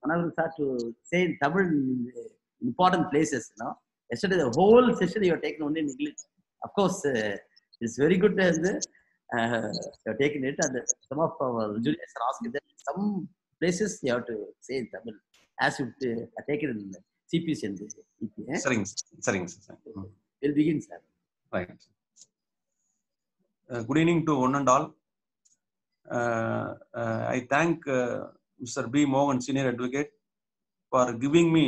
Honorable sir, to say in Tamil in important places, Yesterday the whole session you have taken only in English. Of course, it's very good you have taken it, and some of our juniors are asking that some places you have to say in Tamil as you have taken in CPC and EP. சரிங்க. We'll begin, sir. Right. Good evening to one and all. I thank Mr. B. Mohan, Senior Advocate, for giving me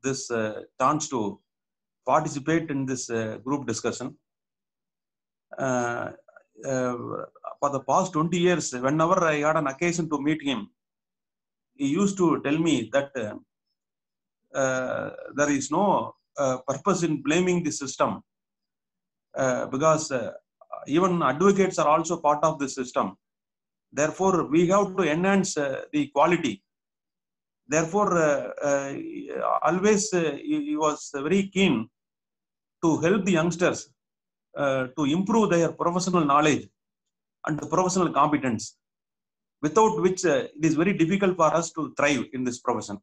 this chance to participate in this group discussion. For the past 20 years, whenever I had an occasion to meet him, he used to tell me that there is no purpose in blaming the system because even advocates are also part of the system. Therefore, we have to enhance the quality. Therefore, always he was very keen to help the youngsters to improve their professional knowledge and professional competence, without which it is very difficult for us to thrive in this profession.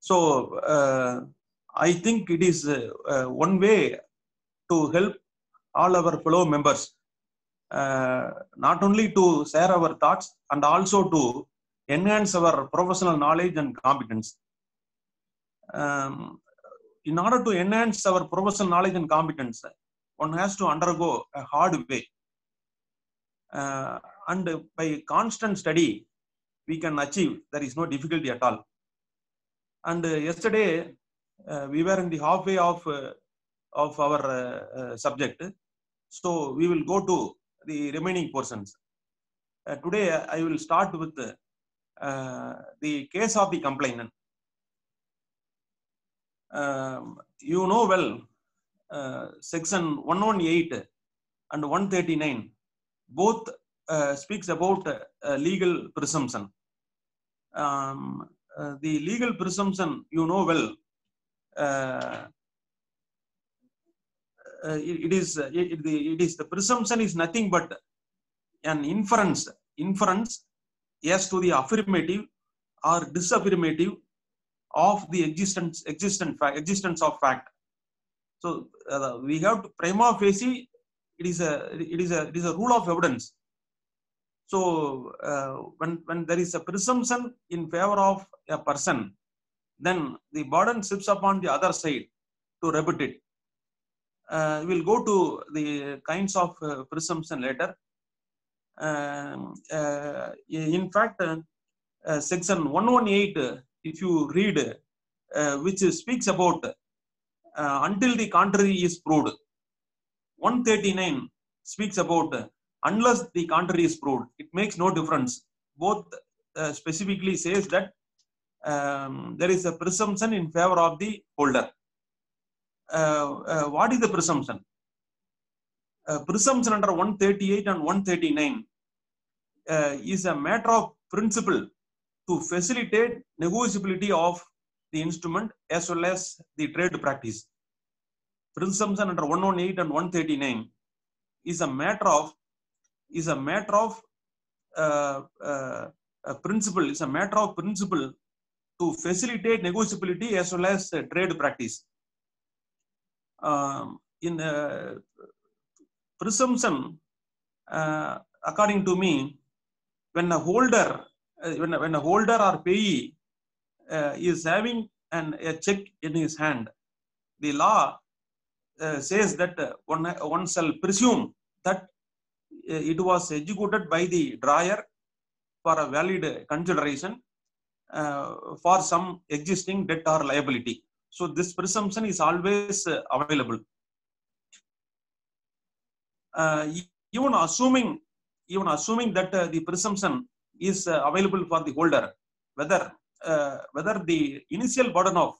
So, I think it is one way to help all our fellow members, not only to share our thoughts and also to enhance our professional knowledge and competence. In order to enhance our professional knowledge and competence, one has to undergo a hard way. And by constant study, we can achieve. There is no difficulty at all. And yesterday, we were in the halfway of our subject. So we will go to the remaining portions. Today, I will start with the case of the complainant. You know well, section 118 and 139 both speaks about legal presumption. The legal presumption, you know well, it is the presumption is nothing but an inference as to the affirmative or disaffirmative of the existence of fact. So we have to prima facie. It is a rule of evidence. So when there is a presumption in favor of a person, then the burden shifts upon the other side to rebut it. We'll go to the kinds of presumption later. In fact, section 118, if you read, which speaks about until the contrary is proved. 139 speaks about unless the contrary is proved. It makes no difference. Both specifically says that there is a presumption in favor of the holder. What is the presumption? Presumption under 138 and 139 is a matter of principle to facilitate negotiability of the instrument as well as the trade practice. Presumption under 118 and 139 is a matter of principle. Is a matter of principle to facilitate negotiability as well as trade practice. In presumption, according to me, when a holder or payee is having a check in his hand, the law says that one shall presume that it was executed by the drawer for a valid consideration for some existing debt or liability. So this presumption is always available. Even assuming that the presumption is available for the holder, whether the initial burden of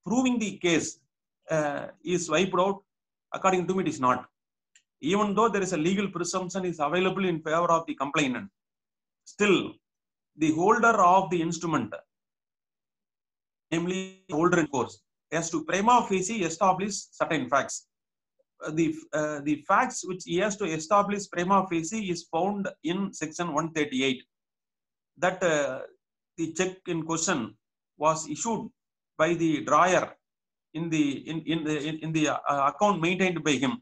proving the case is wiped out, according to me, it is not. Even though there is a legal presumption is available in favor of the complainant, still the holder of the instrument, namely the holder in force, has to prima facie establish certain facts. The facts which he has to establish prima facie is found in section 138. That the check in question was issued by the drawer in the account maintained by him,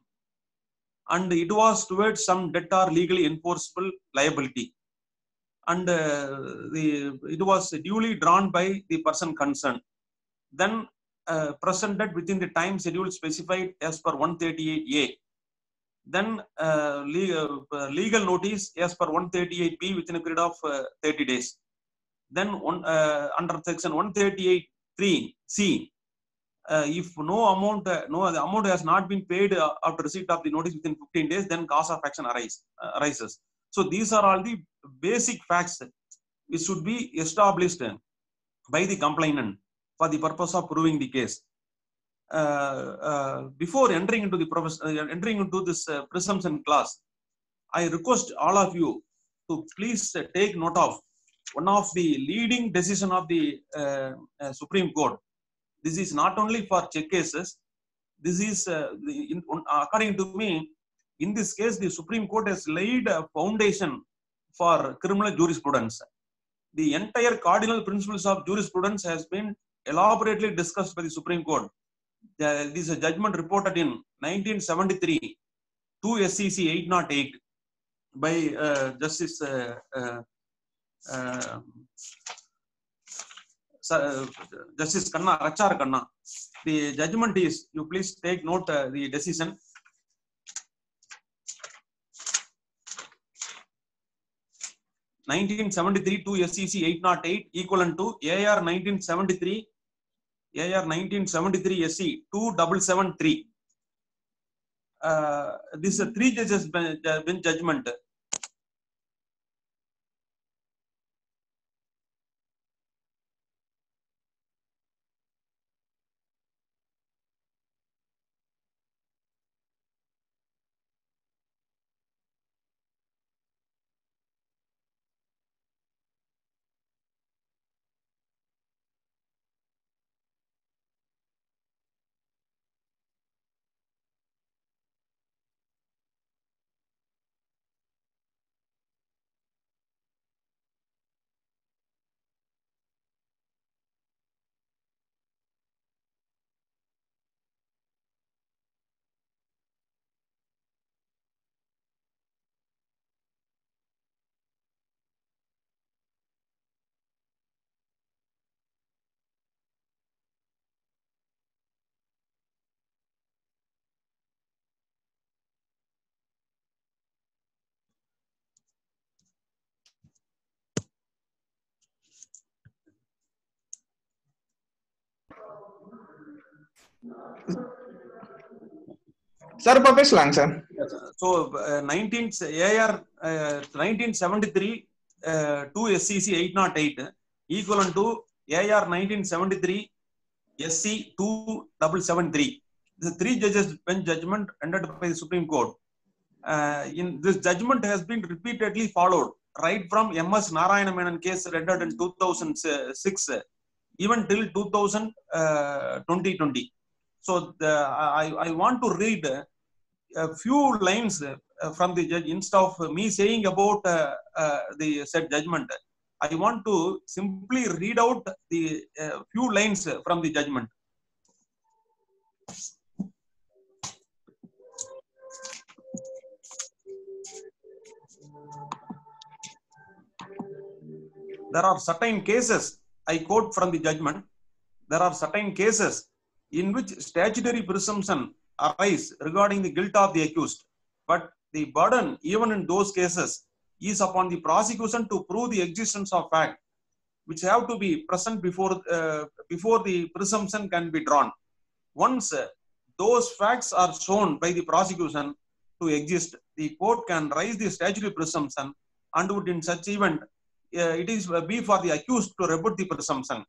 and it was towards some debt or legally enforceable liability, and it was duly drawn by the person concerned, then presented within the time schedule specified as per 138A, then legal notice as per 138B within a period of 30 days. Then under section 138(3)(c), if the amount has not been paid after receipt of the notice within 15 days, then cause of action arises. So these are all the basic facts which should be established by the complainant for the purpose of proving the case. Before entering into this presumption clause, I request all of you to please take note of one of the leading decision of the Supreme Court. This is not only for check cases. This is, according to me, in this case, the Supreme Court has laid a foundation for criminal jurisprudence. The entire cardinal principles of jurisprudence has been elaborately discussed by the Supreme Court. This is a judgment reported in 1973, 2 SCC 808 by Justice Justice Khanna, H.R. Khanna. The judgment is, you please take note the decision. (1973) 2 SCC 808 equivalent to AR 1973 SC 2773. This is a 3 judges bench judgment. Sir, papeslang sir. So 1973 2 SCC 808 equivalent to AR 1973 SC 2773. The 3 judges bench judgment entered by the Supreme Court. In this judgment has been repeatedly followed right from M.S. Narayana Menon case rendered in 2006 even till 2020. So I want to read a few lines from the judge. Instead of me saying about the said judgment, I want to simply read out the few lines from the judgment. There are certain cases, I quote from the judgment, there are certain cases in which statutory presumption arise regarding the guilt of the accused, but the burden even in those cases is upon the prosecution to prove the existence of fact which have to be present before the presumption can be drawn. Once those facts are shown by the prosecution to exist, the court can raise the statutory presumption, and would in such event it is be for the accused to rebut the presumption.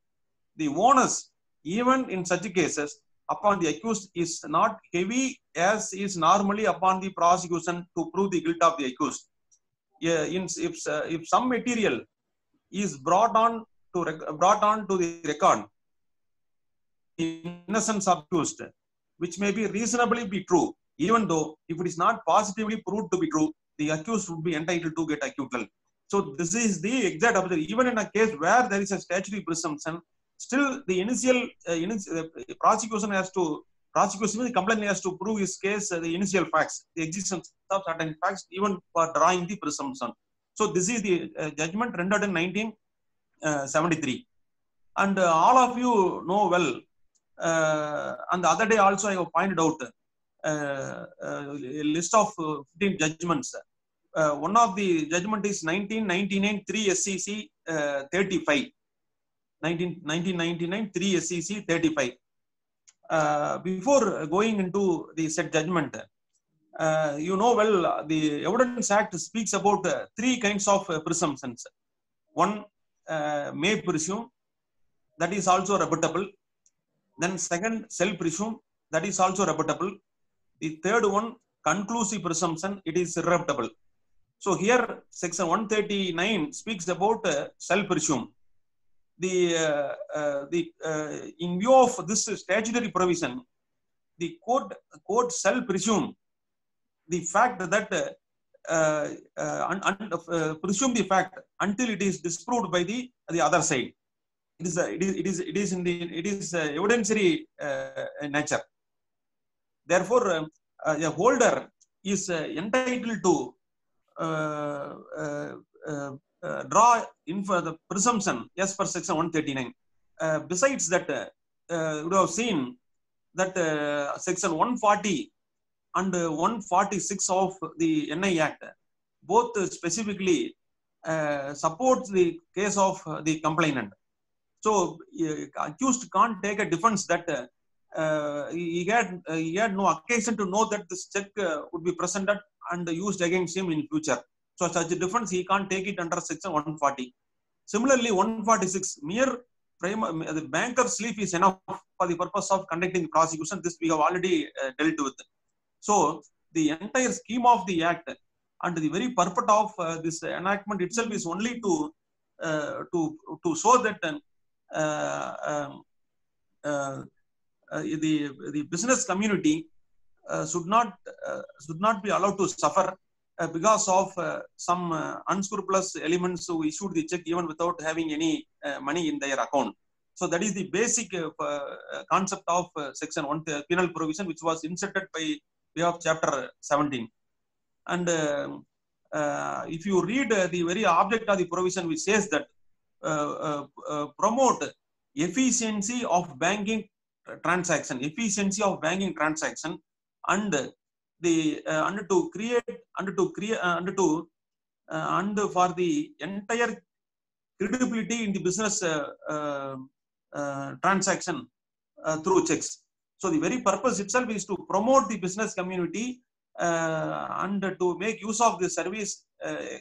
The onus even in such cases upon the accused is not heavy as is normally upon the prosecution to prove the guilt of the accused. If some material is brought on to the record, the innocence of accused, which may be reasonably be true, even though if it is not positively proved to be true, the accused would be entitled to get acquittal. So this is the exact opposite. Even in a case where there is a statutory presumption, still the initial prosecution, the complainant has to prove his case, the initial facts, the existence of certain facts, even for drawing the presumption. So this is the judgment rendered in 1973. And all of you know well, and the other day also I have pointed out a list of 15 judgments. One of the judgment is 1999 3 SCC 35. 1999 3 SCC 35. Before going into the said judgment, you know well, the Evidence Act speaks about three kinds of presumptions. One, may presume, that is also rebuttable. Then second, shall presume, that is also rebuttable. The third one, conclusive presumption, it is irrebuttable. So here section 139 speaks about shall presume. In view of this statutory provision, the court shall presume the fact that presume the fact until it is disproved by the other side. It is evidentiary nature. Therefore, a holder is entitled to draw in for the presumption as per section 139. Besides that, you have seen that section 140 and 146 of the NI Act both specifically support the case of the complainant. So accused can't take a defense that he had no occasion to know that this check would be presented and used against him in future. So such a defense he can't take it under section 140. Similarly, 146, mere the banker's sleep is enough for the purpose of conducting the prosecution. This we have already dealt with. So the entire scheme of the act and the very purpose of this enactment itself is only to show that the business community should not be allowed to suffer because of some unscrupulous elements who issued the check even without having any money in their account. So that is the basic concept of section 1 penal provision, which was inserted by way of chapter 17. And if you read the very object of the provision, which says that promote efficiency of banking transaction, and for the entire credibility in the business transaction through checks. So the very purpose itself is to promote the business community and to make use of the service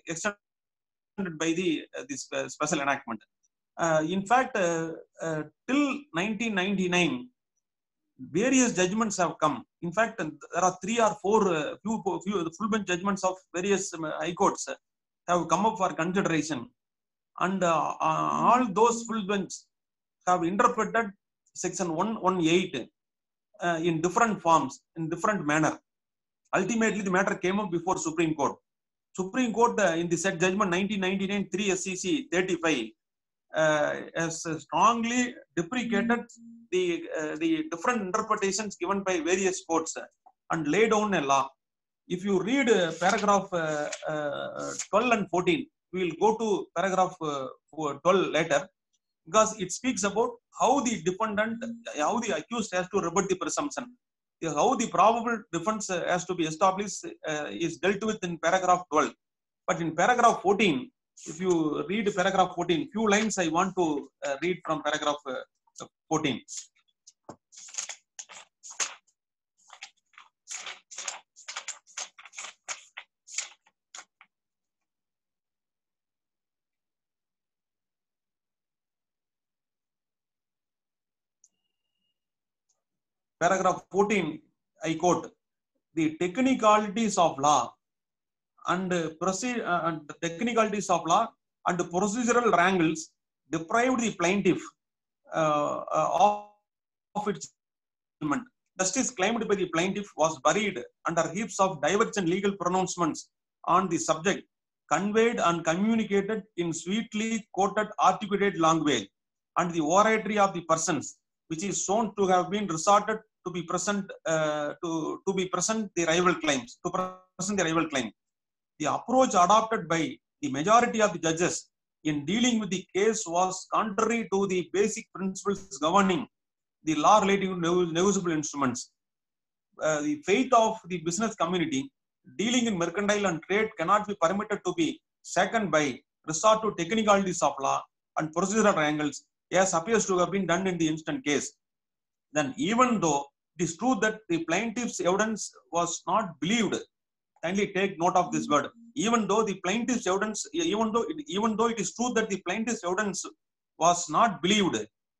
extended by this special enactment. In fact, till 1999, various judgments have come. In fact, there are 3 or 4 few full bench judgments of various high courts have come up for consideration, and all those full bench have interpreted section 118 in different forms, in different manner. Ultimately, the matter came up before Supreme Court. Supreme Court in the said judgment 1999 3 SCC 35 has strongly deprecated the different interpretations given by various courts and laid down a law. If you read paragraph 12 and 14, we will go to paragraph 12 later, because it speaks about how the accused has to rebut the presumption. How the probable defense has to be established is dealt with in paragraph 12. But in paragraph 14, if you read paragraph 14, few lines I want to read from paragraph 14. Paragraph 14, I quote, the technicalities of law and procedural wrangles deprived the plaintiff of its settlement. Justice claimed by the plaintiff was buried under heaps of divergent legal pronouncements on the subject conveyed and communicated in sweetly quoted articulated language, and the oratory of the persons, which is shown to have been resorted to be present to be present the rival claims, to present the rival claim. The approach adopted by the majority of the judges in dealing with the case was contrary to the basic principles governing the law relating to negotiable instruments. The fate of the business community dealing in mercantile and trade cannot be permitted to be shaken by resort to technicalities of law and procedural angles, as appears to have been done in the instant case. Then, even though it is true that the plaintiff's evidence was not believed, kindly take note of this word. Even though the plaintiff's evidence, even though it is true that the plaintiff's evidence was not believed,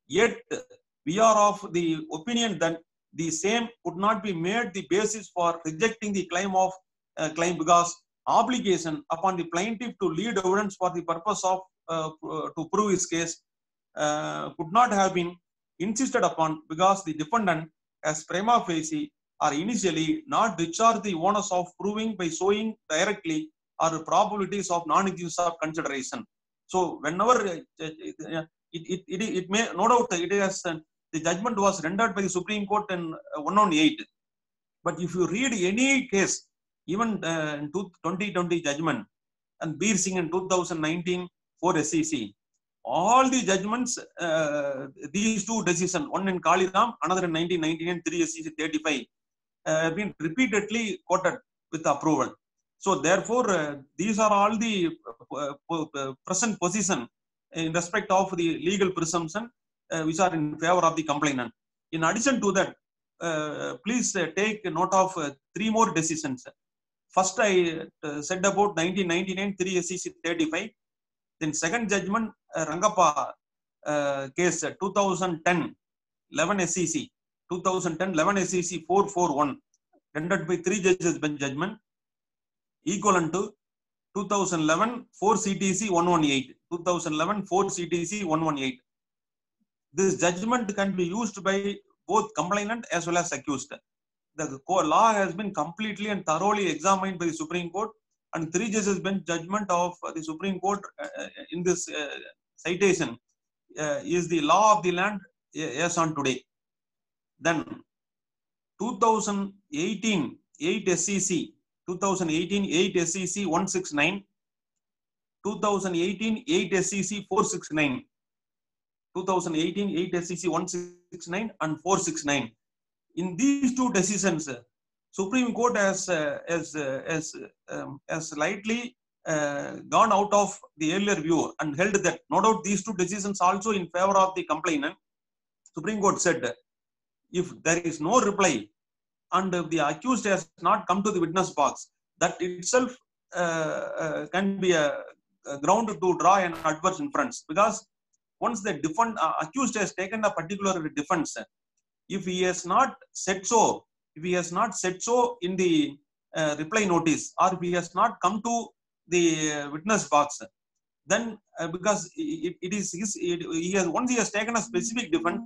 yet we are of the opinion that the same could not be made the basis for rejecting the claim of claim, because obligation upon the plaintiff to lead evidence for the purpose of to prove his case could not have been insisted upon, because the defendant as prima facie or initially not discharge the onus of proving by showing directly or probabilities of non-existence of consideration. So whenever it may no doubt it has the judgment was rendered by the Supreme Court in 118. But if you read any case, even in 2020 judgment and Beer Singh in 2019 for SEC, all the judgments, these two decisions, one in Kaliram, another in 1999, 3 SEC 35, have been repeatedly quoted with approval. So therefore, these are all the present position in respect of the legal presumption which are in favor of the complainant. In addition to that, please take note of 3 more decisions. First, I said about 1999, 3 SEC 35. Then second judgment, Rangappa case 2010, 11 SEC, 2010, 11 SEC 441, rendered by 3 judges bench judgment, equivalent to 2011 4 CTC 118, 2011 4 CTC 118. This judgment can be used by both complainant as well as accused. The law has been completely and thoroughly examined by the Supreme Court, and 3 judges bench judgment of the Supreme Court in this citation is the law of the land as on today. Then 2018 8 SEC, 2018 8 SEC 169, 2018 8 SEC 469, 2018 8 SEC 169 and 469. In these 2 decisions, Supreme Court has slightly gone out of the earlier view and held that no doubt these 2 decisions also in favor of the complainant. Supreme Court said, if there is no reply and if the accused has not come to the witness box, that itself can be a ground to draw an adverse inference, because once the accused has taken a particular defense, if he has not said so, in the reply notice, or if he has not come to the witness box, then because once he has taken a specific defense,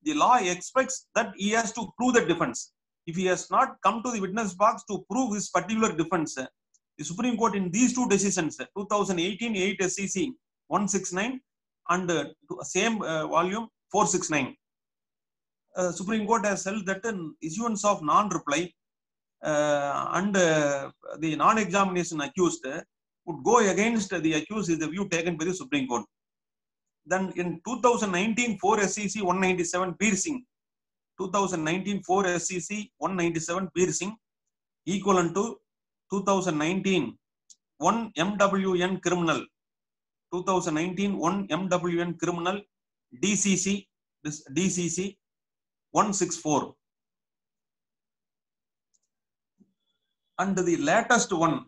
the law expects that he has to prove the defense. If he has not come to the witness box to prove his particular defense, the Supreme Court in these 2 decisions, 2018 8 SEC 169 and same volume 469, Supreme Court has held that an issuance of non-reply and the non-examination accused would go against the accused is the view taken by the Supreme Court. Then in 2019 4 SEC 197 Beer Singh, 2019 4 SEC 197 Beer Singh, equivalent to 2019 1 MWN criminal, 2019 1 MWN criminal DCC 164. And the latest one,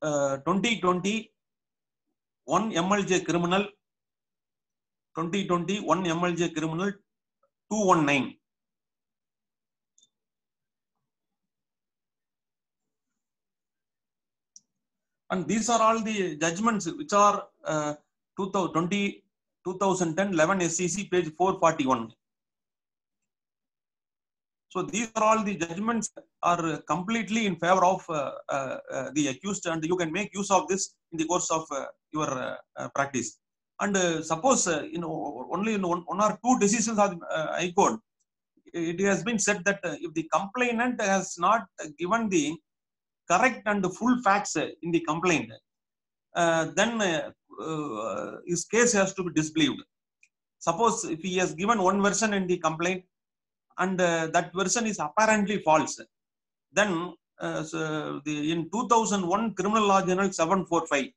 2020 1 MLJ criminal, 2020 1 MLJ criminal 219. And these are all the judgments which are 2010 11 SEC page 441. So these are all the judgments are completely in favor of the accused, and you can make use of this in the course of your practice. And suppose only in one or two decisions of High Court, it has been said that if the complainant has not given the correct and full facts in the complaint, then his case has to be disbelieved. Suppose if he has given one version in the complaint and that version is apparently false, then in 2001 Criminal Law Journal 745,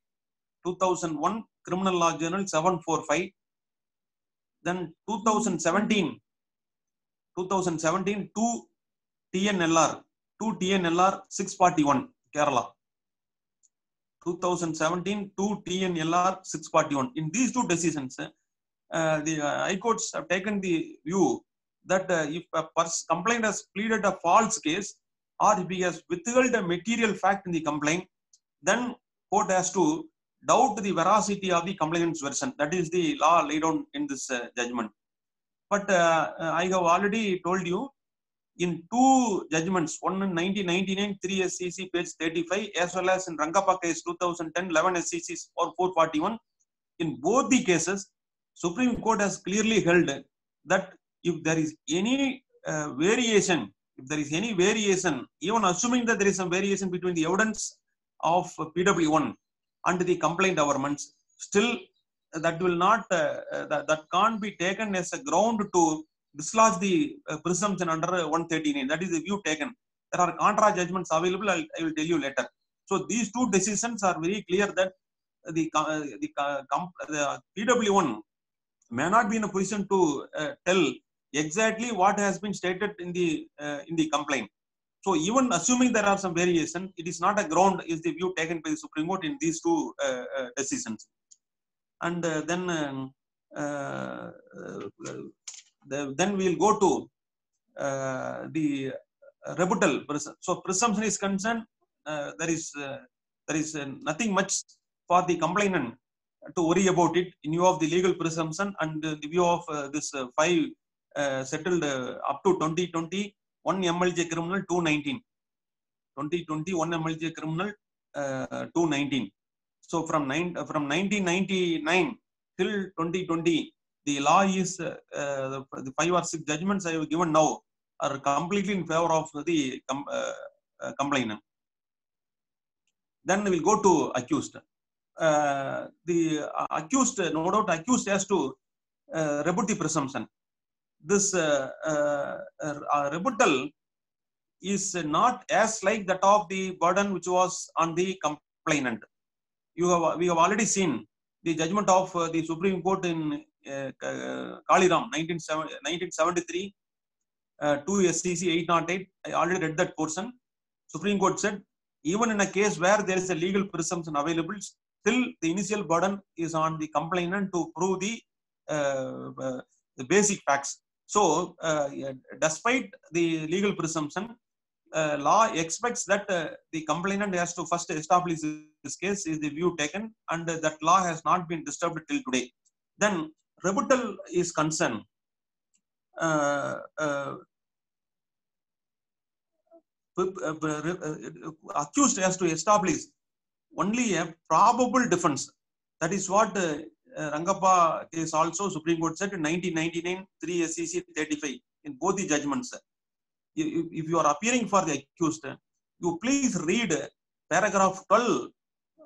2001 Criminal Law Journal 745, then 2017 2 TNLR 641 Kerala, 2017 2 TNLR 641. In these two decisions, the High Courts have taken the view that if a complaint has pleaded a false case, or if he has withheld a material fact in the complaint, then court has to doubt the veracity of the complainant's version. That is the law laid down in this judgment. But I have already told you, in two judgments, one in 1999, 3 SCC page 35, as well as in Rangappa case 2010, 11 SCC 441, in both the cases, Supreme Court has clearly held that if there is any variation, even assuming that there is some variation between the evidence of PW1 and the complaint governments, still that will not, that can't be taken as a ground to dislodge the presumption under 139. That is the view taken. There are contra judgments available. I will tell you later. So these two decisions are very clear that the PW1 may not be in a position to tell exactly what has been stated in the complaint. So even assuming there are some variation, it is not a ground, is the view taken by the Supreme Court in these two decisions. And then we will go to the rebuttal. So presumption is concerned, there is nothing much for the complainant to worry about it in view of the legal presumption and the view of this 5 settled up to 2020, 1 MLJ criminal 219, 2020 1 MLJ criminal 219. So from 1999 till 2020, the law is the 5 or 6 judgments I have given now are completely in favor of the complainant. Then we will go to accused. The accused, no doubt, accused has to rebut the presumption. This rebuttal is not as like that of the burden which was on the complainant. We have already seen the judgment of the Supreme Court in Kaliram 1973, 2 SCC 808. I already read that portion. Supreme Court said, even in a case where there is a legal presumption available, still the initial burden is on the complainant to prove the basic facts. So, despite the legal presumption, law expects that the complainant has to first establish this case, is the view taken, and that law has not been disturbed till today. Then rebuttal is concerned. Accused has to establish only a probable defense. That is what Rangappa case also Supreme Court said in 1999, 3 SCC 35 in both the judgments. If you are appearing for the accused, you please read paragraph 12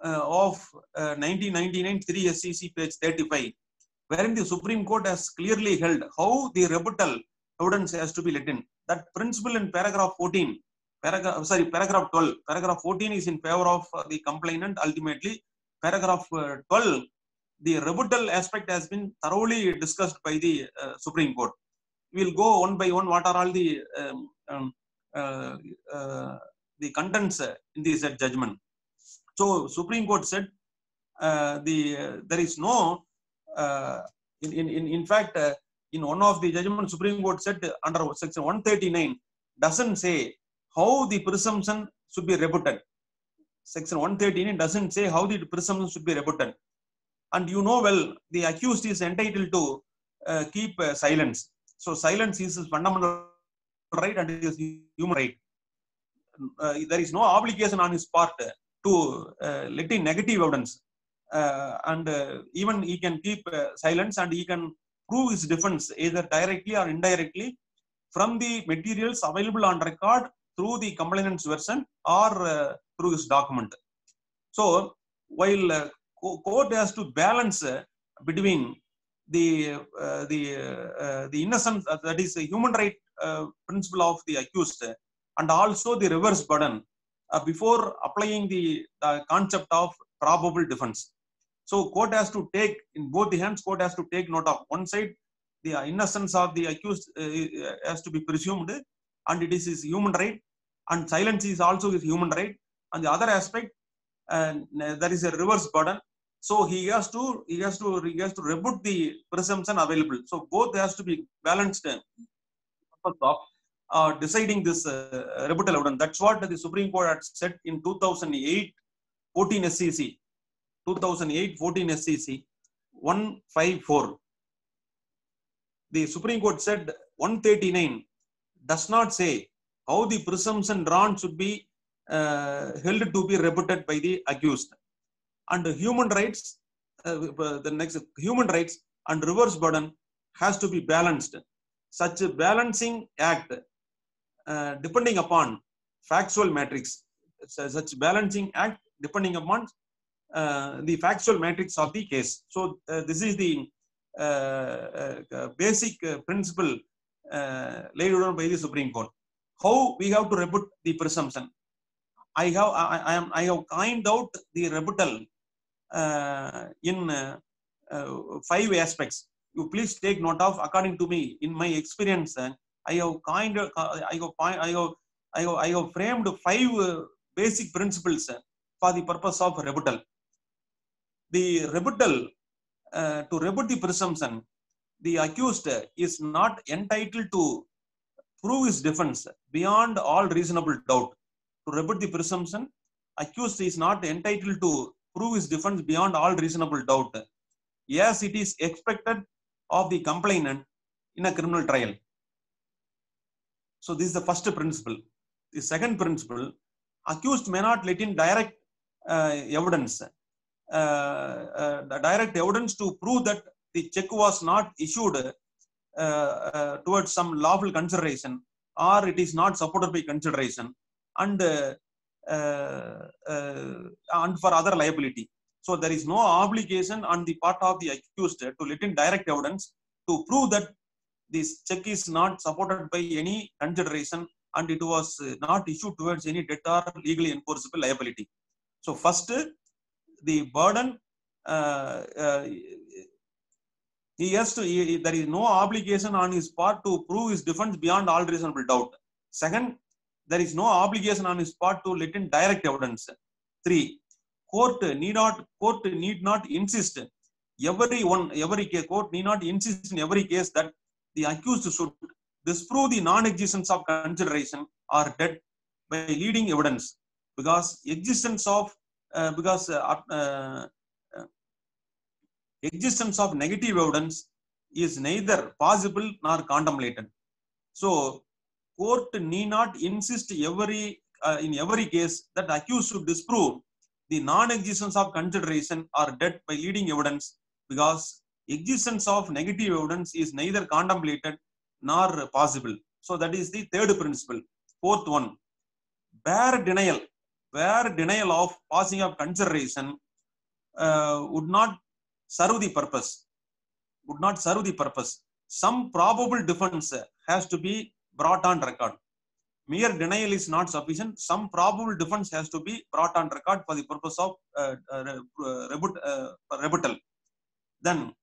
of 1999 3 SCC page 35, wherein the Supreme Court has clearly held how the rebuttal evidence has to be let in. That principle in paragraph 14, paragraph 12. Paragraph 14 is in favor of the complainant ultimately. Paragraph 12, the rebuttal aspect has been thoroughly discussed by the Supreme Court. We will go one by one what are all the contents in this judgment. So Supreme Court said there is no in fact in one of the judgments Supreme Court said under section 139 doesn't say how the presumption should be rebutted. Section 139 doesn't say how the presumption should be rebutted. And you know well, the accused is entitled to keep silence. So silence is his fundamental right and his human right. There is no obligation on his part to let in negative evidence, and even he can keep silence and he can prove his defense either directly or indirectly from the materials available on record through the complainant's version or through his document. So while court has to balance between the innocence, that is the human right principle of the accused, and also the reverse burden before applying the concept of probable defense. So court has to take, in both the hands, court has to take note of one side, the innocence of the accused has to be presumed, and it is his human right, and silence is also his human right. On the other aspect, there is a reverse burden. So he has to rebut the presumption available. So both has to be balanced of deciding this rebuttal evidence. That's what the Supreme Court had said in 2008 14 SCC 154. The Supreme Court said 139 does not say how the presumption drawn should be held to be rebutted by the accused. And human rights, the next human rights and reverse burden has to be balanced. Such a balancing act, depending upon factual matrix, such balancing act depending upon the factual matrix of the case. So this is the basic principle laid down by the Supreme Court. How we have to rebut the presumption? I have coined out the rebuttal in 5 aspects. You please take note of. According to me, in my experience, I have framed 5 basic principles for the purpose of rebuttal. The rebuttal, to rebut the presumption, the accused is not entitled to prove his defense beyond all reasonable doubt. To rebut the presumption, accused is not entitled to prove his defense beyond all reasonable doubt, yes, it is expected of the complainant in a criminal trial. So this is the first principle. The second principle, accused may not let in direct evidence, the direct evidence to prove that the check was not issued towards some lawful consideration, or it is not supported by consideration, and for other liability. So there is no obligation on the part of the accused to let in direct evidence to prove that this check is not supported by any consideration and it was not issued towards any debt or legally enforceable liability. So first, the burden, there is no obligation on his part to prove his defense beyond all reasonable doubt. Second, there is no obligation on his part to let in direct evidence. 3, court need not insist court need not insist in every case that the accused should disprove the non-existence of consideration or debt by leading evidence, because existence of negative evidence is neither possible nor contemplated. So court need not insist in every case that the accused should disprove the non-existence of consideration or debt by leading evidence, because existence of negative evidence is neither contemplated nor possible. So that is the third principle. Fourth one, bare denial of passing of consideration would not serve the purpose. Some probable defense has to be brought on record. Mere denial is not sufficient. Some probable defense has to be brought on record for the purpose of rebuttal. Then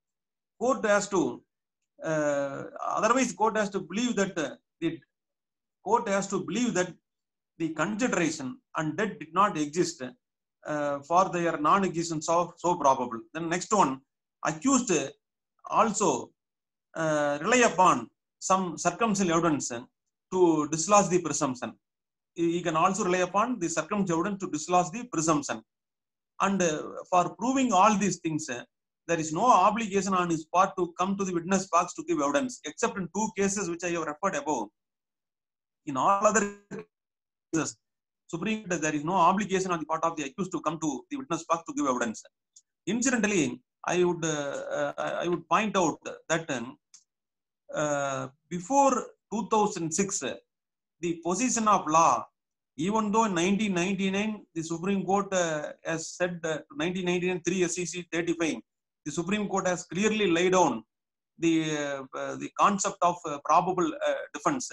court has to, otherwise court has to believe that the consideration and debt did not exist for their non-existence of so probable. Then next one, accused also rely upon some circumstantial evidence to dislodge the presumption. He can also rely upon the circumstantial evidence to dislodge the presumption. And for proving all these things, there is no obligation on his part to come to the witness box to give evidence, except in 2 cases which I have referred above. In all other cases, Supreme Court, there is no obligation on the part of the accused to come to the witness box to give evidence. Incidentally, I would point out that before 2006, the position of law, even though in 1999 the Supreme Court has said 1999 3 SEC 35, the Supreme Court has clearly laid down the concept of probable defense.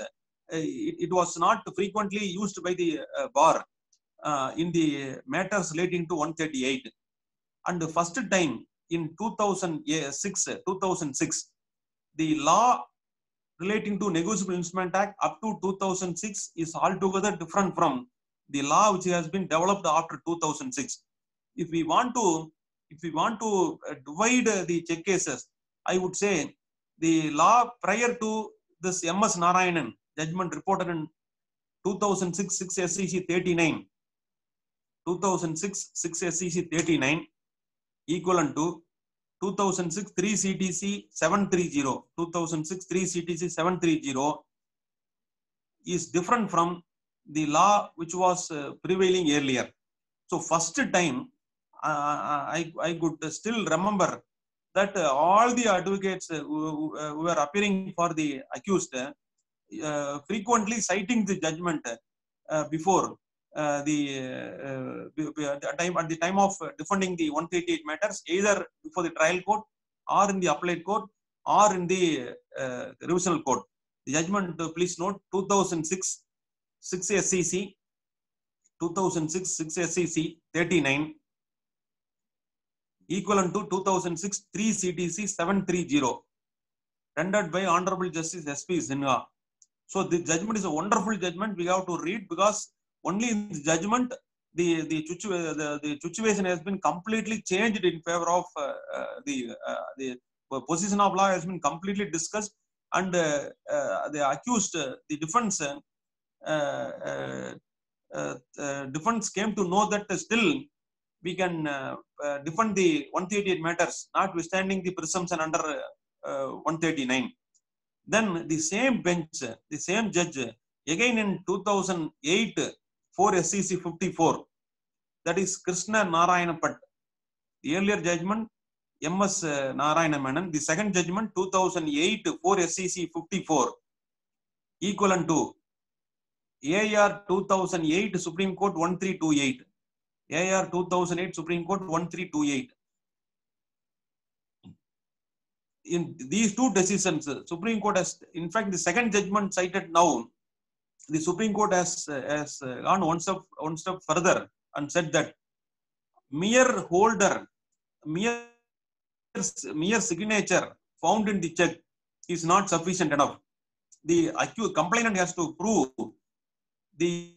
It was not frequently used by the bar in the matters relating to 138. And the first time in 2006, the law relating to Negotiable Instrument Act up to 2006 is altogether different from the law which has been developed after 2006. If we want to divide the check cases, I would say the law prior to this M.S. Narayanan judgment reported in 2006 6 SEC 39, 2006 6 SEC 39 equivalent to 2006 3 CTC 730, 2006 3 CTC 730 is different from the law which was prevailing earlier. So first time I could still remember that all the advocates who were appearing for the accused frequently citing the judgment before at the time of defending the 138 matters, either before the trial court or in the appellate court or in the revisional court. The judgment, please note, 2006 6 SEC 2006 6 SEC 39 equivalent to 2006 3 CTC 730 rendered by Honorable Justice S.P. Sinha. So the judgment is a wonderful judgment. We have to read because only in the judgment the situation has been completely changed in favor of the position of law has been completely discussed, and the accused, the defense came to know that still we can defend the 138 matters, notwithstanding the presumption under 139. Then the same bench, the same judge, again in 2008, 4 SEC 54, that is Krishna Narayana Pat. The earlier judgment, M.S. Narayana Menon. The second judgment, 2008, 4 SEC 54, equivalent to AR 2008 Supreme Court 1328. AR 2008 Supreme Court 1328. In these two decisions, Supreme Court has, in fact, the second judgment cited now, the Supreme Court has gone one step further and said that mere signature found in the check is not sufficient enough. The complainant has to prove the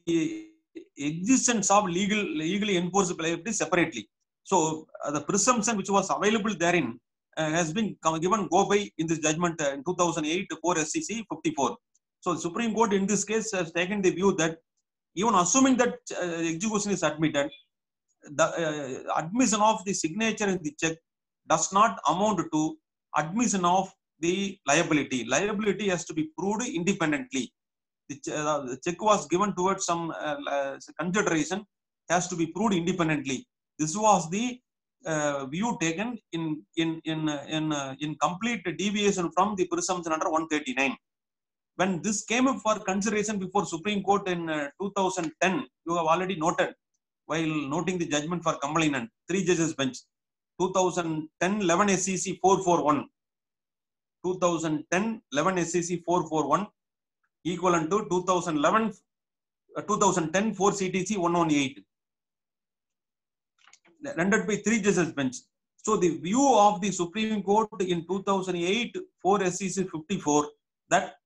existence of legally enforceable liability separately. So the presumption which was available therein has been given go by in this judgment in 2008 4 SEC 54. So the Supreme Court in this case has taken the view that even assuming that execution is admitted, the admission of the signature in the check does not amount to admission of the liability. Liability has to be proved independently. The check was given towards some consideration, has to be proved independently. This was the view taken in complete deviation from the presumption under 139. When this came up for consideration before Supreme Court in 2010, you have already noted while noting the judgment for complainant, 3 judges bench, 2010 11 SEC 441, 2010 11 SEC 441, equivalent to 2010 4 CTC 118, rendered by 3 judges bench. So the view of the Supreme Court in 2008 4 SEC 54 that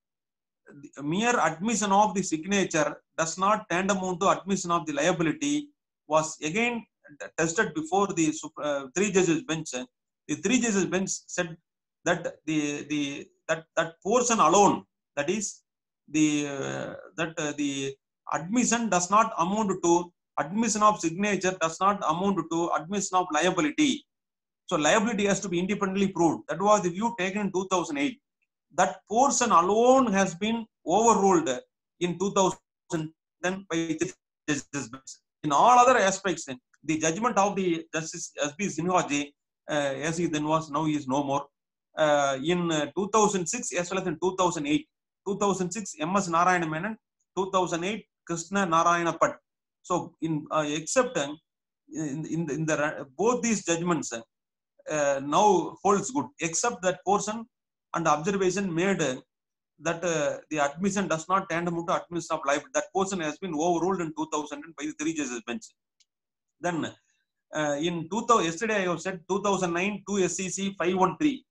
mere admission of the signature does not tantamount to admission of the liability was again tested before the 3 judges bench. The 3 judges bench said that that portion alone, that is the admission does not amount to admission of signature does not amount to admission of liability. So liability has to be independently proved. That was the view taken in 2008. That portion alone has been overruled. in 2010 by 3 judges bench. In all other aspects, the judgment of the Justice S.B. Sinhaji, as he then was, now he is no more. In 2006 as well as in 2008. 2006 M.S. Narayana Menon, 2008 Krishna Narayana Pat. So in except in the both these judgments now holds good, except that portion and observation made that the admission does not tantamount to admission of liability. That portion has been overruled in 2000 by the 3 judges bench. Then in 2000, yesterday I have said 2009 2 SEC 513.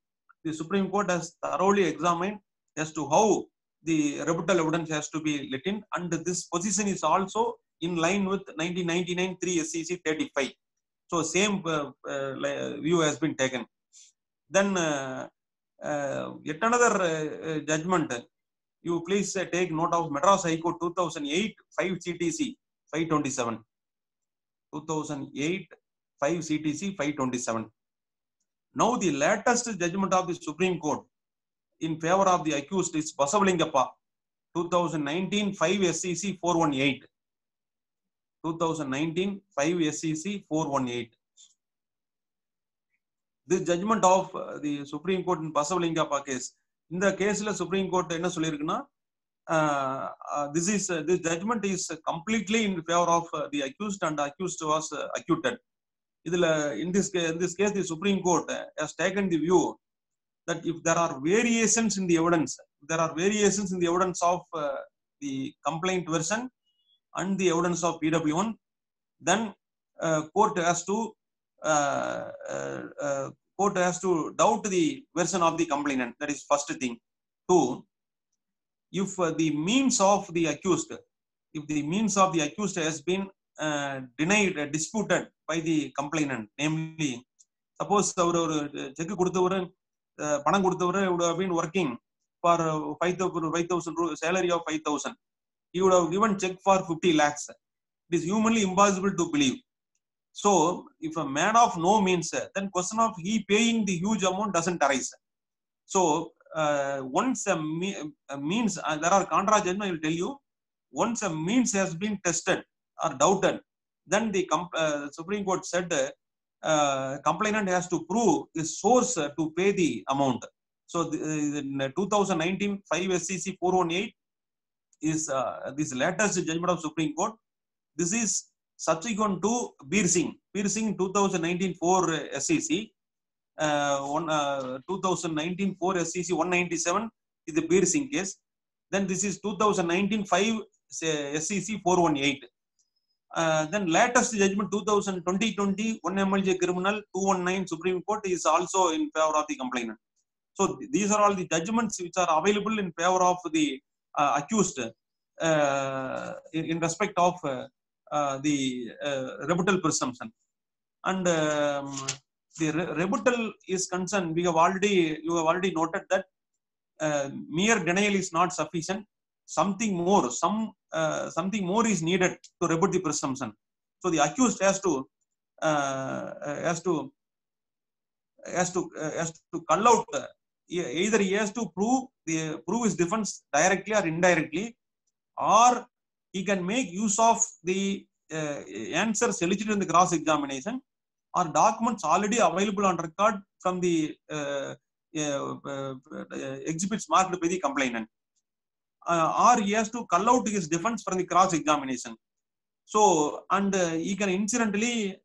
The Supreme Court has thoroughly examined as to how the rebuttal evidence has to be let in, and this position is also in line with 1999 3 SEC 35. So same view has been taken. Then yet another judgment. You please take note of Madras High Court 2008 5 CTC 527. 2008 5 CTC 527. Now the latest judgment of the Supreme Court in favor of the accused is Basavalingappa 2019 5 SEC 418. 2019 5 SEC 418. This judgment of the Supreme Court in Basavalingappa case. In the case of the Supreme Court, this judgment is completely in favor of the accused, and the accused was acquitted. In this case, the Supreme Court has taken the view that if there are variations in the evidence, of the complaint version and the evidence of PW1, then court has to doubt the version of the complainant. That is first thing. Two, if the means of the accused has been denied, disputed by the complainant, namely, suppose our check would have been working for 5,000 salary of 5,000. He would have given check for 50 lakhs. It is humanly impossible to believe. So, if a man of no means, then question of he paying the huge amount doesn't arise. So, once a means, there are contra judgment, I will tell you, once a means has been tested or doubted, then the Supreme Court said complainant has to prove the source to pay the amount. So, in 2019 5 SEC 418 is this latest judgment of Supreme Court. This is subsequent to Beer Singh 2019 4 SEC. 2019 4 SEC 197 is the Beer Singh case. Then this is 2019 5 SEC 418. Then latest judgment 2020 1 MLJ criminal 219 Supreme Court is also in favor of the complainant. So these are all the judgments which are available in favor of the accused in respect of the rebuttal presumption. And the rebuttal is concerned, you have already noted that mere denial is not sufficient. Something more is needed to rebut the presumption. So the accused has to cull out. Either he has to prove his defense directly or indirectly, or he can make use of the answers elicited in the cross-examination or documents already available on record from the exhibits marked by the complainant, or he has to cull out his defense from the cross-examination. So, and he can incidentally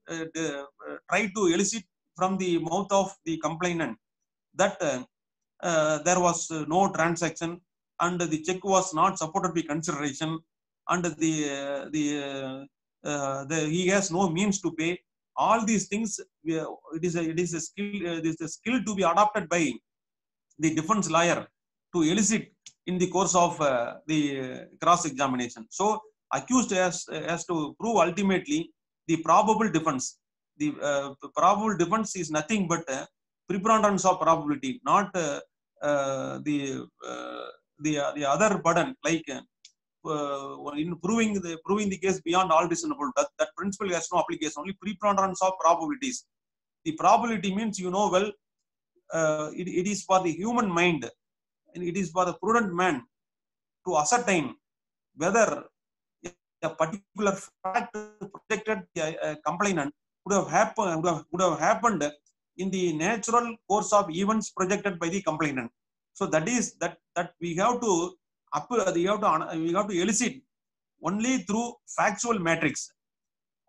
try to elicit from the mouth of the complainant that there was no transaction and the check was not supported by consideration, and he has no means to pay. All these things, it is a skill to be adopted by the defense lawyer to elicit in the course of the cross-examination. So, accused has to prove ultimately the probable defense. The probable defense is nothing but preponderance of probability, not the other burden, like in proving the case beyond all reasonable. That principle has no application. Only preponderance of probabilities. The probability means, well, it is for the human mind, and it is for the prudent man to ascertain whether a particular fact projected complainant would have happened in the natural course of events projected by the complainant. So that is that we have to elicit only through factual matrix.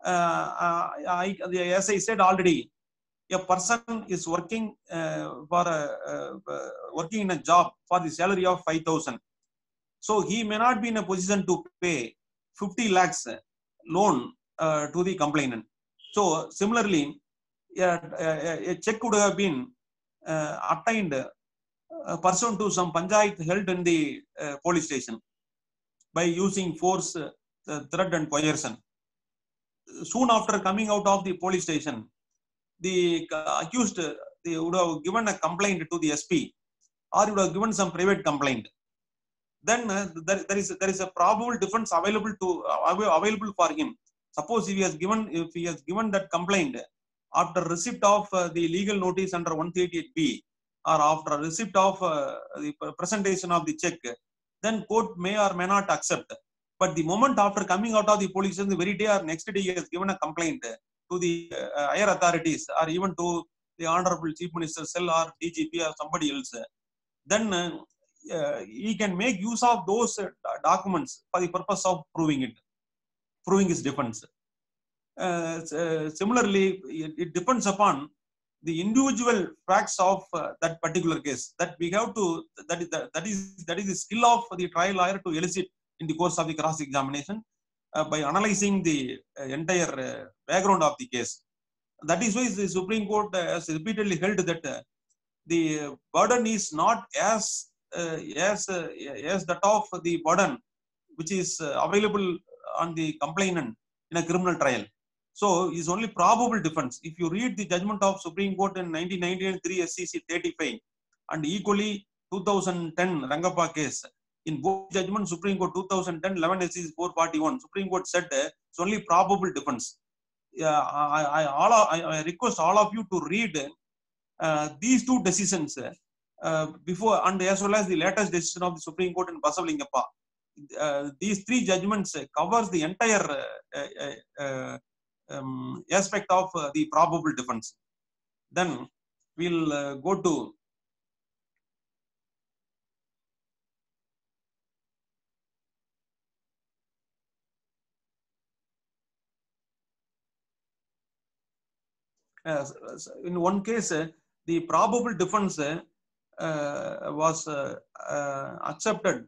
As I said already, a person is working working in a job for the salary of 5,000. So he may not be in a position to pay 50 lakhs loan to the complainant. So similarly, a check would have been obtained pursuant to some panchayat held in the police station by using force, threat and coercion. Soon after coming out of the police station, the accused they would have given a complaint to the SP, or would have given some private complaint. Then there is a probable defense available for him. Suppose if he has given that complaint after receipt of the legal notice under 138B, or after receipt of the presentation of the check, then court may or may not accept. But the moment after coming out of the police station, the very day or next day, he has given a complaint to the higher authorities, or even to the Honorable Chief Minister's cell or DGP or somebody else, then he can make use of those documents for the purpose of proving his defense. Similarly, it depends upon the individual facts of that particular case. That we have to that is the skill of the trial lawyer to elicit in the course of the cross examination by analyzing the entire background of the case. That is why the Supreme Court has repeatedly held that the burden is not as that of the burden which is available on the complainant in a criminal trial. So is only probable defense. If you read the judgment of Supreme Court in 1993 SCC 35 and equally 2010 Rangappa case, in both judgments, Supreme Court 2010 11 SCC 441, Supreme Court said it's only probable defense. I request all of you to read these two decisions before, and as well as the latest decision of the Supreme Court in Basavalingappa. These three judgments covers the entire aspect of the probable defense. Then we'll go to in one case, the probable defense was accepted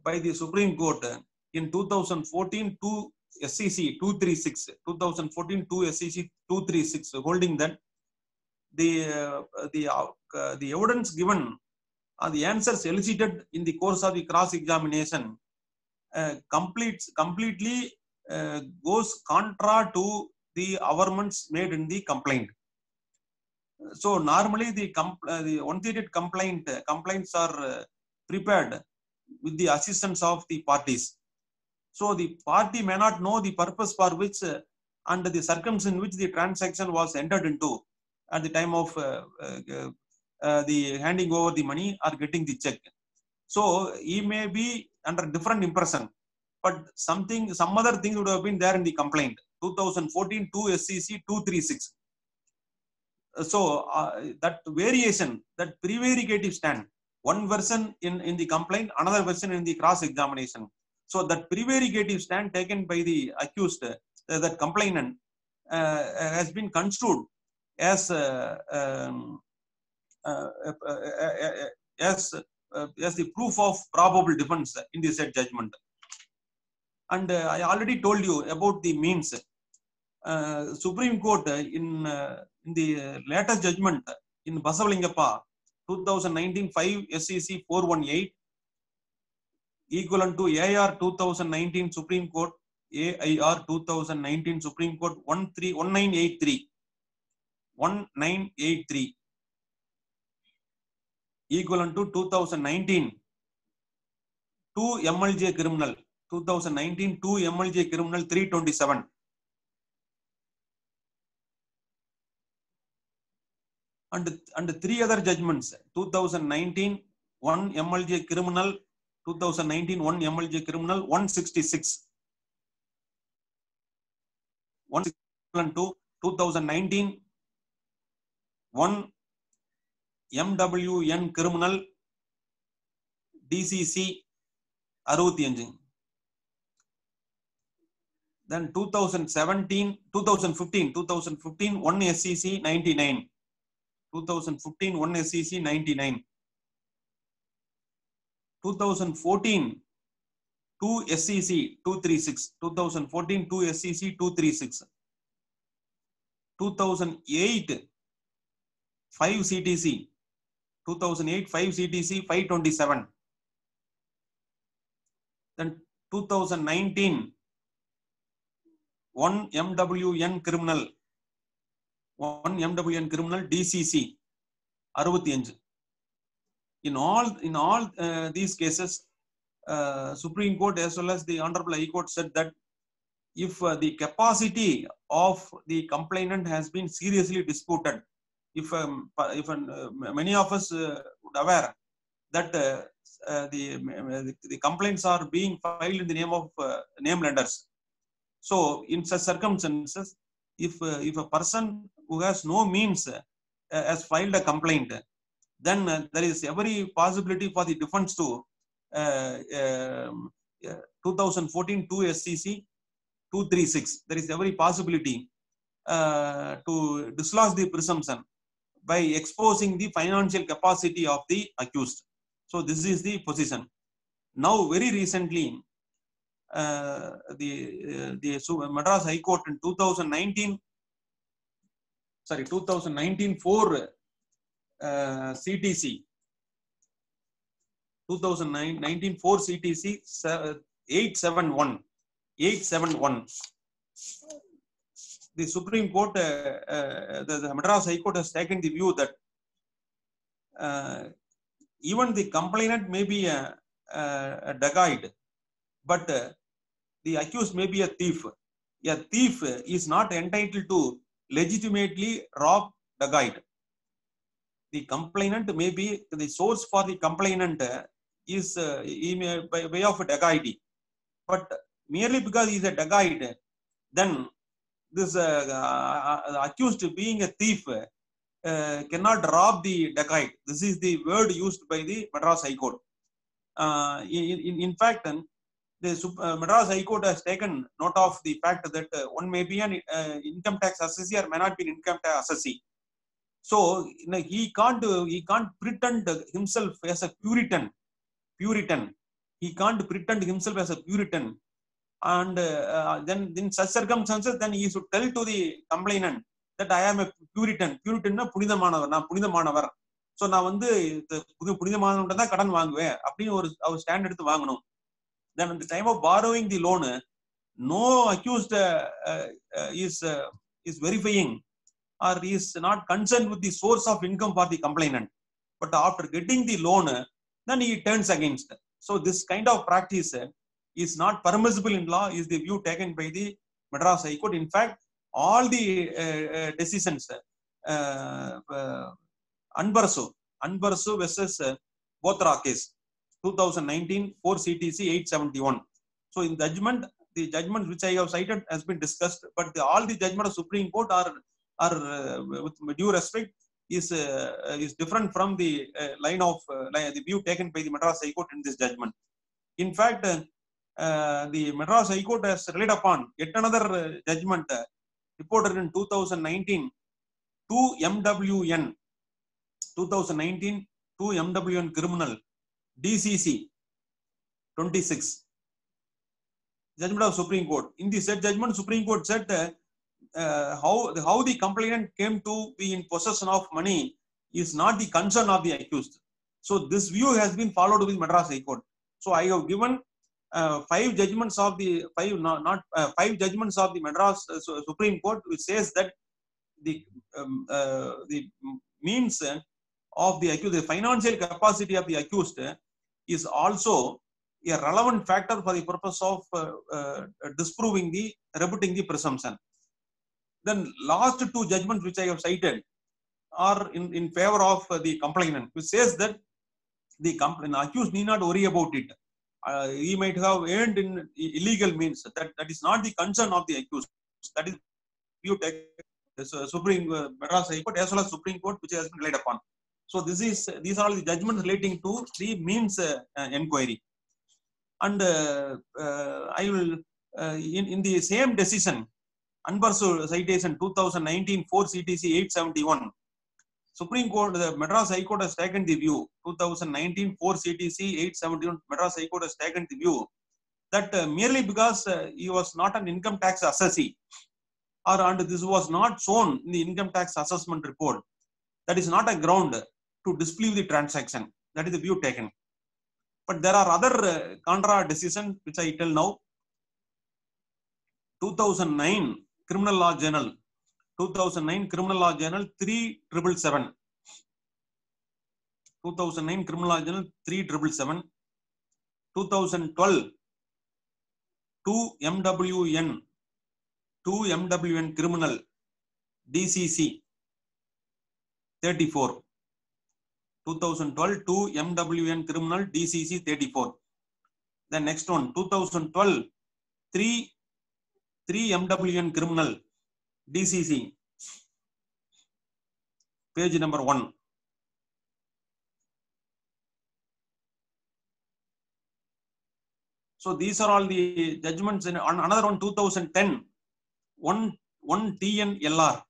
by the Supreme Court in 2014 to SCC 236, 2014 to SCC 236, holding that the evidence given or the answers elicited in the course of the cross examination completely goes contra to the averments made in the complaint. So normally the 138 complaints are prepared with the assistance of the parties. So the party may not know the purpose for which and the circumstances in which the transaction was entered into at the time of the handing over the money or getting the check. So he may be under different impression, but some other thing would have been there in the complaint. 2014 2 SCC 236. So that variation, that prevaricative stand, one version in the complaint, another version in the cross examination. So that prevaricative stand taken by the accused, that complainant, has been construed as the proof of probable defense in the said judgment. And I already told you about the means. Supreme Court in the latest judgment in Basavalingappa 2019 5 SCC 418, equivalent to AR 2019 Supreme Court, AIR 2019 Supreme Court 1983, equivalent to 2019 2 MLJ criminal, 2019 2 MLJ criminal 327. And three other judgments, 2019 1 MLJ criminal 2019 1 MLJ criminal 166. 162 2019 1 MWN criminal DCC 65. Then 2015 1 SCC 99. 2015 1 SCC 99. 2014 2 SCC 236. 2014 2 SCC 236. 2008 5 CTC. 2008 5 CTC 527. Then 2019 1 MWN criminal DCC 65. In all these cases, Supreme Court as well as the Honorable High Court said that if the capacity of the complainant has been seriously disputed, if many of us would aware that the complaints are being filed in the name of name lenders. So in such circumstances, if a person who has no means has filed a complaint, then there is every possibility for the defense to 2014 2 SCC 236. There is every possibility to dislodge the presumption by exposing the financial capacity of the accused. So this is the position. Now, very recently, the Madras High Court in 2019 4 CTC 2019 4 CTC 871. The Supreme Court, the Madras High Court has taken the view that even the complainant may be a dacoit, but the accused may be a thief. A thief is not entitled to legitimately rob dacoit. The complainant may be the source for the complainant is by way of dacoity, but merely because he is a dacoit, then this accused being a thief cannot rob the dacoit. This is the word used by the Madras High Court. In fact, the Madras High Court has taken note of the fact that one may be an income tax assessee or may not be an income tax assessee. So he can't pretend himself as a Puritan. He can't pretend himself as a Puritan. And then in such circumstances, then he should tell to the complainant that I am a Puritan. Puritan na punidamanavar, na punidamanavar. So na vandu punidamanavar da kadan vaanguven appdi or stand eduthu vaanganum. Then at the time of borrowing the loan, no accused is verifying or is not concerned with the source of income for the complainant. But after getting the loan, then he turns against. So this kind of practice is not permissible in law, is the view taken by the Madras High Court. In fact, all the decisions, Anbarsu versus Bothra case, 2019 4 CTC 871. So in judgment, the judgment which I have cited has been discussed, but all the judgment of Supreme Court are with due respect is different from the line of the view taken by the Madras High Court in this judgment. In fact, the Madras High Court has relied upon yet another judgment reported in 2019 2 MWN 2019 2 MWN criminal DCC 26 judgment of Supreme Court. In the said judgment, Supreme Court said how the complainant came to be in possession of money is not the concern of the accused. So this view has been followed with Madras High Court. So I have given 5 judgments of the 5 judgments of the Madras Supreme Court, which says that the means of the accused, the financial capacity of the accused is also a relevant factor for the purpose of rebutting the presumption. Then last 2 judgments which I have cited are in favor of the complainant, which says that the accused need not worry about it. he might have earned in illegal means. That is not the concern of the accused. That is view taken Supreme Madras High Court as well as Supreme Court, which has been relied upon. So these are all the judgments relating to the means inquiry. And I will in the same decision, unpursued citation 2019 4 CTC 871. Supreme Court, the Madras High Court has taken the view, 2019 4 CTC 871, Madras High Court has taken the view that merely because he was not an income tax assessee, and this was not shown in the income tax assessment report, that is not a ground to disbelieve the transaction. That is the view taken. But there are other contra decisions which I tell now. 2009 Criminal Law Journal, 2009 Criminal Law Journal 3777. 2009 Criminal Law Journal 3777. 2012 2 MWN Criminal DCC 34. 2012 2 MWN Criminal DCC 34. The next one 2012 3 MWN Criminal DCC, page number 1. So these are all the judgments. In another one 2010 1 TNLR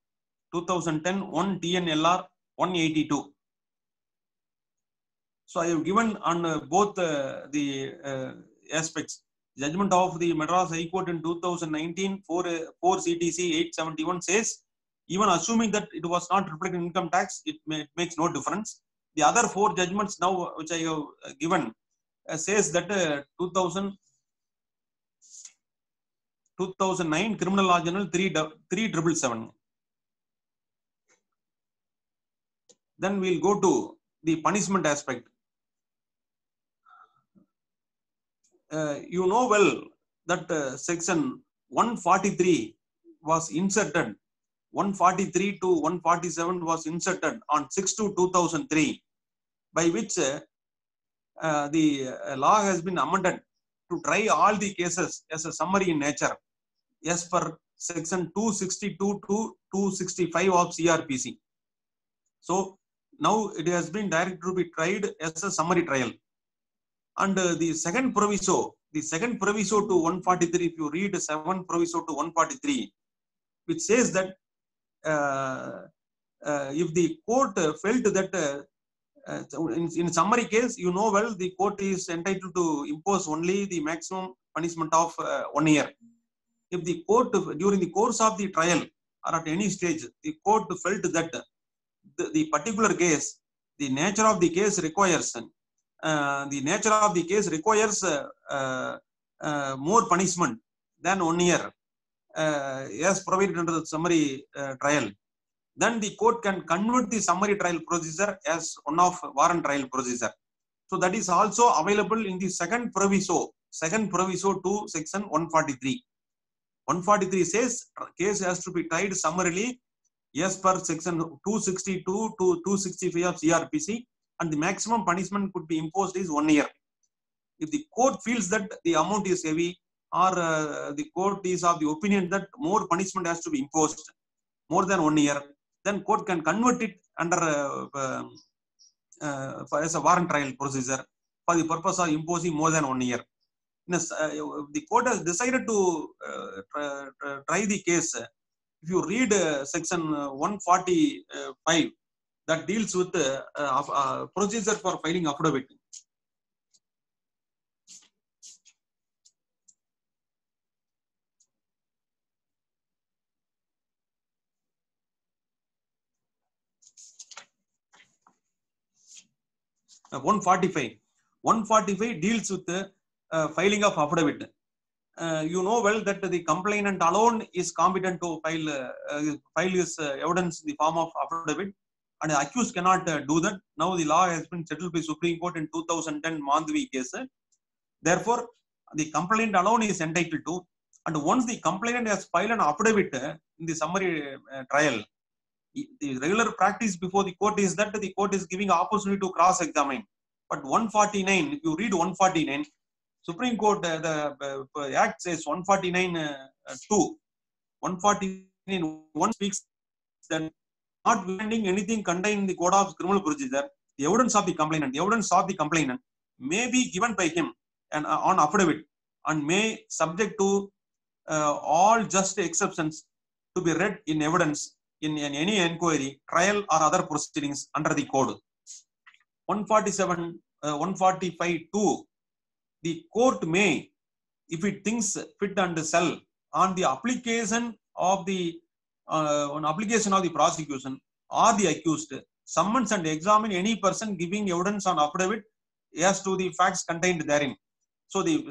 2010 1 TNLR 182. So I have given on both the aspects. Judgment of the Madras High Court in 2019 4 CTC 871 says, even assuming that it was not reflected in income tax, it makes no difference. The other 4 judgments now which I have given says that 2009 Criminal Law Journal 3777. Then we'll go to the punishment aspect. You know well that section 143 was inserted, 143 to 147 was inserted on 6/2/2003, by which the law has been amended to try all the cases as a summary in nature, as per section 262 to 265 of CRPC. So now it has been directed to be tried as a summary trial. And the second proviso to 143, if you read 7 proviso to 143, which says that if the court felt that in summary case, you know well, the court is entitled to impose only the maximum punishment of 1 year. If the court during the course of the trial or at any stage, the court felt that the particular case, the nature of the case requires more punishment than 1 year as provided under the summary trial, then the court can convert the summary trial procedure as one of warrant trial procedure. So that is also available in the second proviso to section 143. 143 says case has to be tried summarily as per section 262 to 265 of CRPC, and the maximum punishment could be imposed is 1 year. If the court feels that the amount is heavy, or the court is of the opinion that more punishment has to be imposed, more than 1 year, then court can convert it under as a warrant trial procedure for the purpose of imposing more than 1 year. The court has decided to try the case. If you read section 145, that deals with procedure for filing affidavit. Uh, 145 deals with the filing of affidavit. You know well that the complainant alone is competent to file his evidence in the form of affidavit, and the accused cannot do that. Now the law has been settled by Supreme Court in 2010 Mandvi case. Therefore, the complainant alone is entitled to, and once the complainant has filed an affidavit in the summary trial, the regular practice before the court is that the court is giving opportunity to cross-examine. But 149, if you read 149, Supreme Court, the Act says 149(2). 149(1) speaks that notwithstanding anything contained in the Code of Criminal Procedure, the evidence of the complainant may be given by him and on affidavit and may subject to all just exceptions to be read in evidence in any inquiry, trial or other proceedings under the code. 145(2), the court may, if it thinks fit and sell, on the application of the prosecution or the accused, summons and examine any person giving evidence on affidavit as to the facts contained therein. So the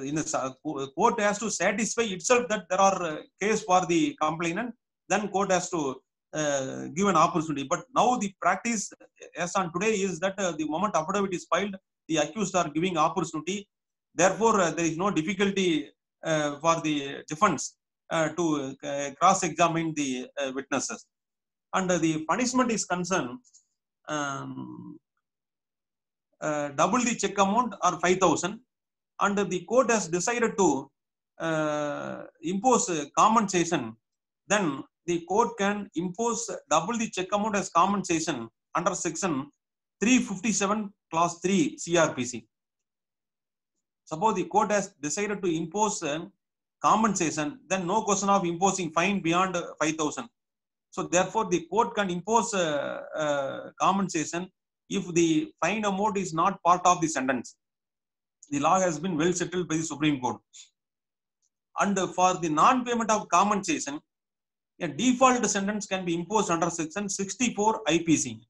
court has to satisfy itself that there are case for the complainant, then court has to give an opportunity. But now the practice as on today is that the moment affidavit is filed, the accused are giving opportunity. Therefore, there is no difficulty for the defense to cross-examine the witnesses. And the punishment is concerned, double the check amount or 5,000. And the court has decided to impose compensation, then the court can impose double the check amount as compensation under section 357 clause 3 CRPC. Suppose the court has decided to impose compensation, then no question of imposing fine beyond 5,000. So therefore, the court can impose compensation if the fine amount is not part of the sentence. The law has been well settled by the Supreme Court. And for the non-payment of compensation, a default sentence can be imposed under section 64 IPC.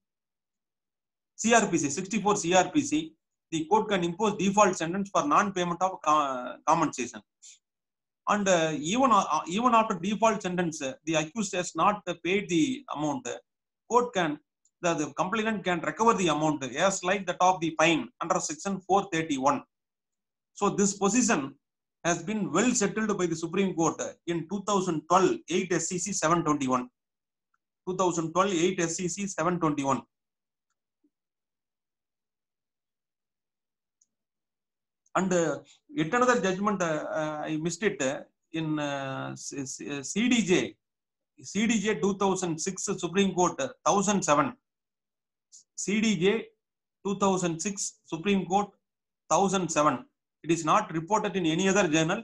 CRPC, 64 CRPC, the court can impose default sentence for non-payment of compensation. And even after default sentence, the accused has not paid the amount. Court can, the complainant can recover the amount as like that of the fine under section 431. So this position has been well settled by the Supreme Court in 2012, 8 SCC 721. 2012, 8 SCC 721. And yet another judgment, I missed it, in CDJ 2006, Supreme Court 1007. CDJ 2006, Supreme Court 1007. It is not reported in any other journal.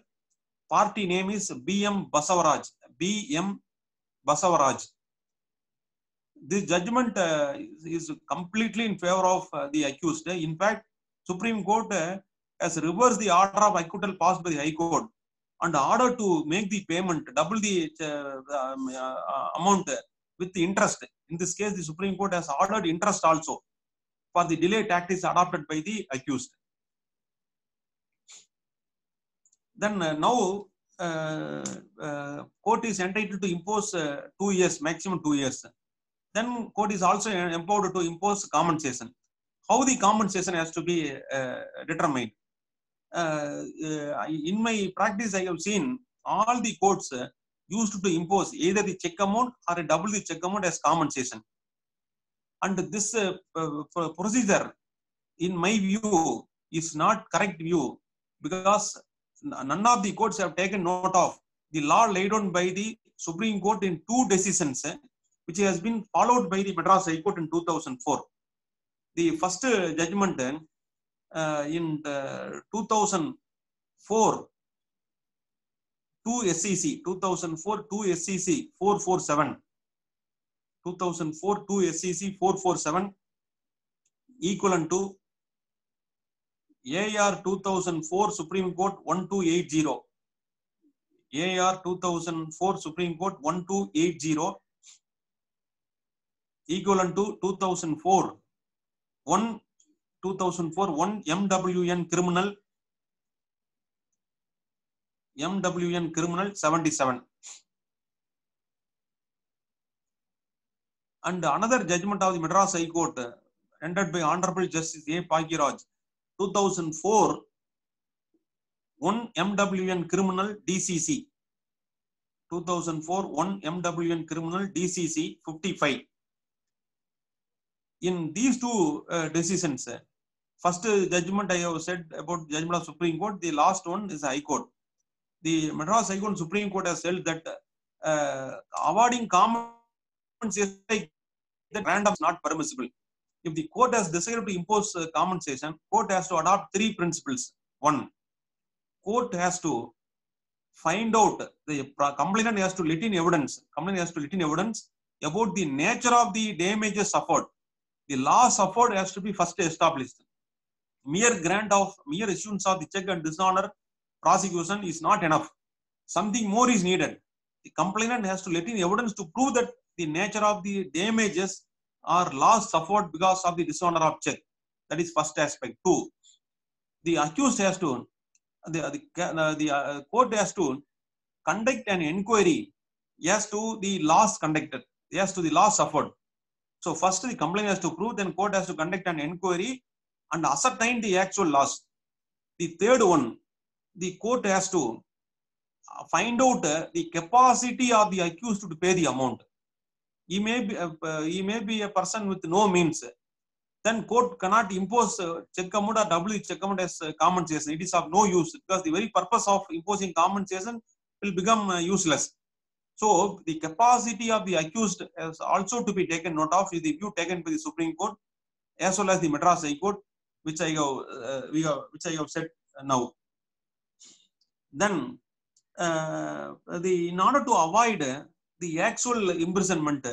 Party name is B.M. Basavaraj. B.M. Basavaraj. This judgment is completely in favor of the accused. In fact, Supreme Court has reversed the order of acquittal passed by the High Court and ordered to make the payment, double the amount with the interest. In this case, the Supreme Court has ordered interest also for the delay tactics adopted by the accused. Then now court is entitled to impose 2 years, maximum 2 years. Then court is also empowered to impose compensation. How the compensation has to be determined? In my practice, I have seen all the courts used to impose either the check amount or double the check amount as compensation. And this procedure, in my view, is not correct view, because none of the courts have taken note of the law laid down by the Supreme Court in 2 decisions, which has been followed by the Madras High Court in 2004. The first judgment in 2004, 2 SCC, 2004, 2 SCC 447. 2004, 2 SCC 447, equivalent to AR 2004 Supreme Court 1280. AR 2004 Supreme Court 1280, equivalent to 2004 1 MWN criminal 77. And another judgment of the Madras High Court rendered by Honorable Justice A. Pakiraj, 2004 1 MWN criminal DCC. 2004 1 MWN criminal DCC 55. In these 2 decisions, First judgment I have said about judgment of Supreme Court. The last one is High Court. The Madras High Court and Supreme Court has held that awarding compensation that random is not permissible. If the court has decided to impose compensation, court has to adopt 3 principles. One, court has to find out, the complainant has to let in evidence. Complainant has to let in evidence about the nature of the damages suffered. The loss suffered has to be first established. Mere issuance of the check and dishonor prosecution is not enough. Something more is needed. The complainant has to let in evidence to prove that the nature of the damages or loss suffered because of the dishonor of check. That is first aspect. 2, the accused has to, the court has to conduct an inquiry as to the loss conducted, as to the loss suffered. So first the complainant has to prove, then court has to conduct an inquiry and ascertain the actual loss. The third one, the court has to find out the capacity of the accused to pay the amount. He may be a person with no means. Then court cannot impose check amount or double check amount as compensation. It is of no use because the very purpose of imposing compensation will become useless. So the capacity of the accused is also to be taken note of, is the view taken by the Supreme Court as well as the Madras High Court, which I have said now. Then in order to avoid the actual imprisonment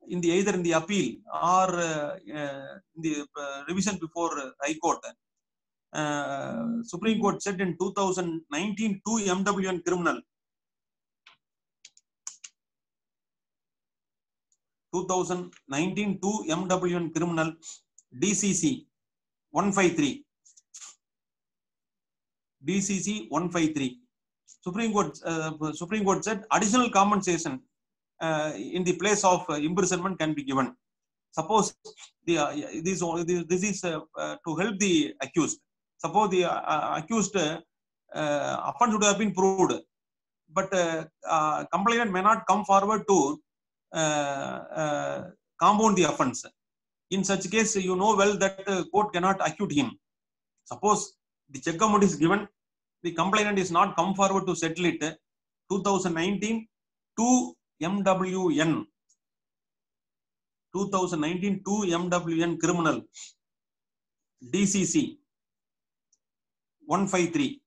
in the either in the appeal or in the revision before High Court, Supreme Court said in 2019 2 MWN criminal, 2019 2 MWN criminal DCC 153, DCC 153. Supreme Court said additional compensation in the place of imprisonment can be given. Suppose this is to help the accused. Suppose the accused offense would have been proved, but complainant may not come forward to compound the offense. In such case, you know well that court cannot acquit him. Suppose the check amount is given, the complainant is not come forward to settle it. 2019 2 MWN 2019 2 MWN criminal DCC 153.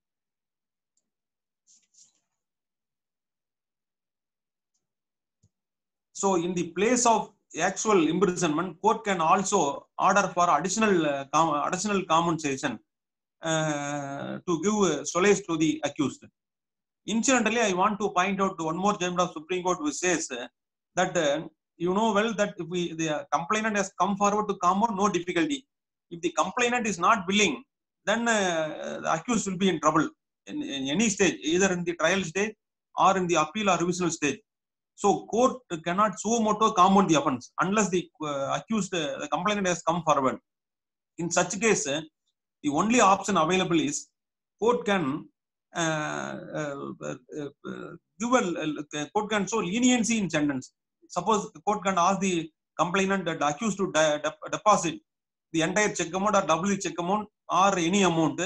So in the place of actual imprisonment, court can also order for additional compensation to give solace to the accused. Incidentally, I want to point out one more judgment of Supreme Court which says that you know well that if the complainant has come forward to compound, no difficulty. If the complainant is not willing, then the accused will be in trouble in any stage, either in the trial stage or in the appeal or revisional stage. So court cannot suo motu compound the offense unless the accused, the complainant has come forward. In such case, the only option available is court can court can show leniency in sentence. Suppose the court can ask the complainant that the accused to deposit the entire check amount or double the check amount or any amount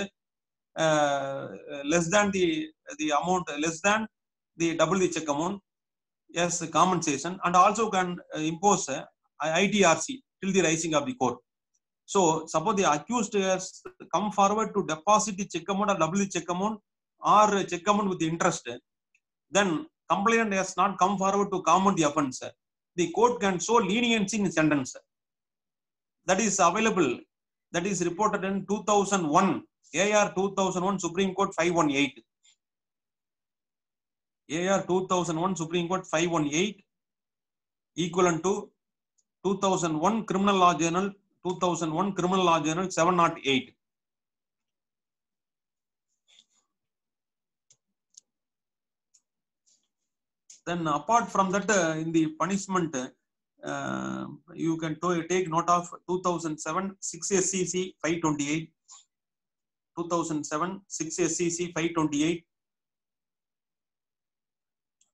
less than the amount less than the double the check amount as compensation, and also can impose ITRC till the rising of the court. So suppose the accused has come forward to deposit the check amount or double the check amount or check amount with interest, then complainant has not come forward to compound the offense. The court can show leniency in sentence. That is available. That is reported in 2001 AR 2001 Supreme Court 518. AR 2001 Supreme Court 518 equivalent to 2001 Criminal Law Journal 2001 Criminal Law Journal 708. Then apart from that, in the punishment, you can take note of 2007 6 SCC 528, 2007 6 SCC 528,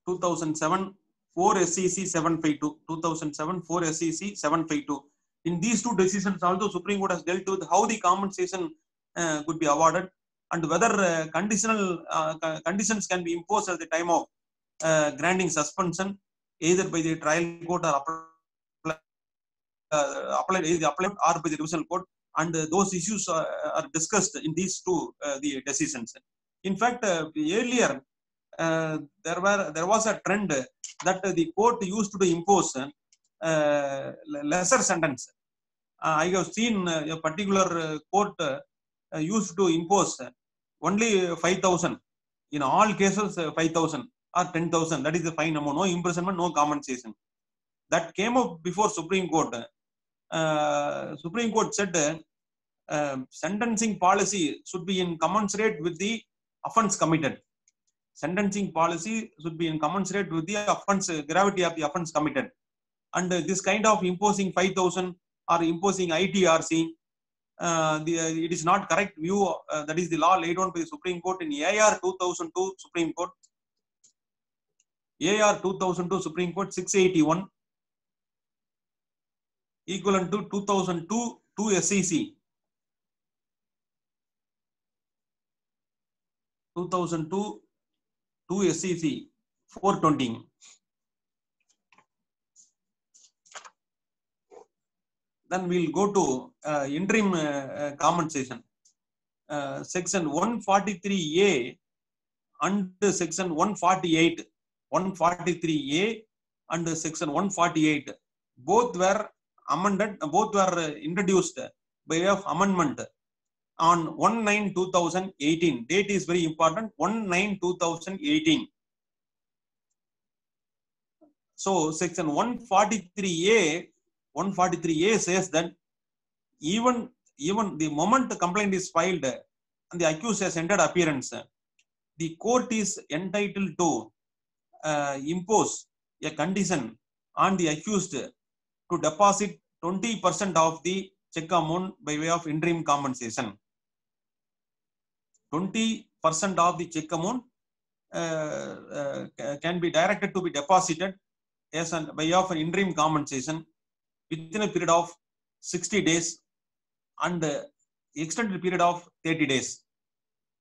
2007 4 SCC 752, 2007 4 SCC 752. In these two decisions also, Supreme Court has dealt with how the compensation could be awarded and whether conditions can be imposed at the time of granting suspension, either by the trial court or applied or by the divisional court, and those issues are discussed in these two the decisions. In fact, earlier there was a trend that the court used to impose lesser sentence. I have seen a particular court used to impose only 5,000 in all cases, 5,000 or 10,000. That is the fine amount. No imprisonment, no compensation. That came up before Supreme Court. Supreme Court said sentencing policy should be in commensurate with the offence committed. Sentencing policy should be in commensurate with the offence, gravity of the offence committed. And this kind of imposing 5,000 or imposing ITRC, it is not correct view. That is the law laid down by the Supreme Court in AR 2002 Supreme Court. AR 2002 Supreme Court 681, equivalent to 2002 2 SEC. 2002 2 SEC 420. Then we'll go to interim compensation. Section 143A and section 148, 143A and section 148, both were amended, both were introduced by way of amendment on 1/9/2018. Date is very important, 1/9/2018. So section 143A says that even the moment the complaint is filed and the accused has entered appearance, the court is entitled to impose a condition on the accused to deposit 20% of the check amount by way of interim compensation. 20% of the check amount can be directed to be deposited as by way of an interim compensation within a period of 60 days and extended period of 30 days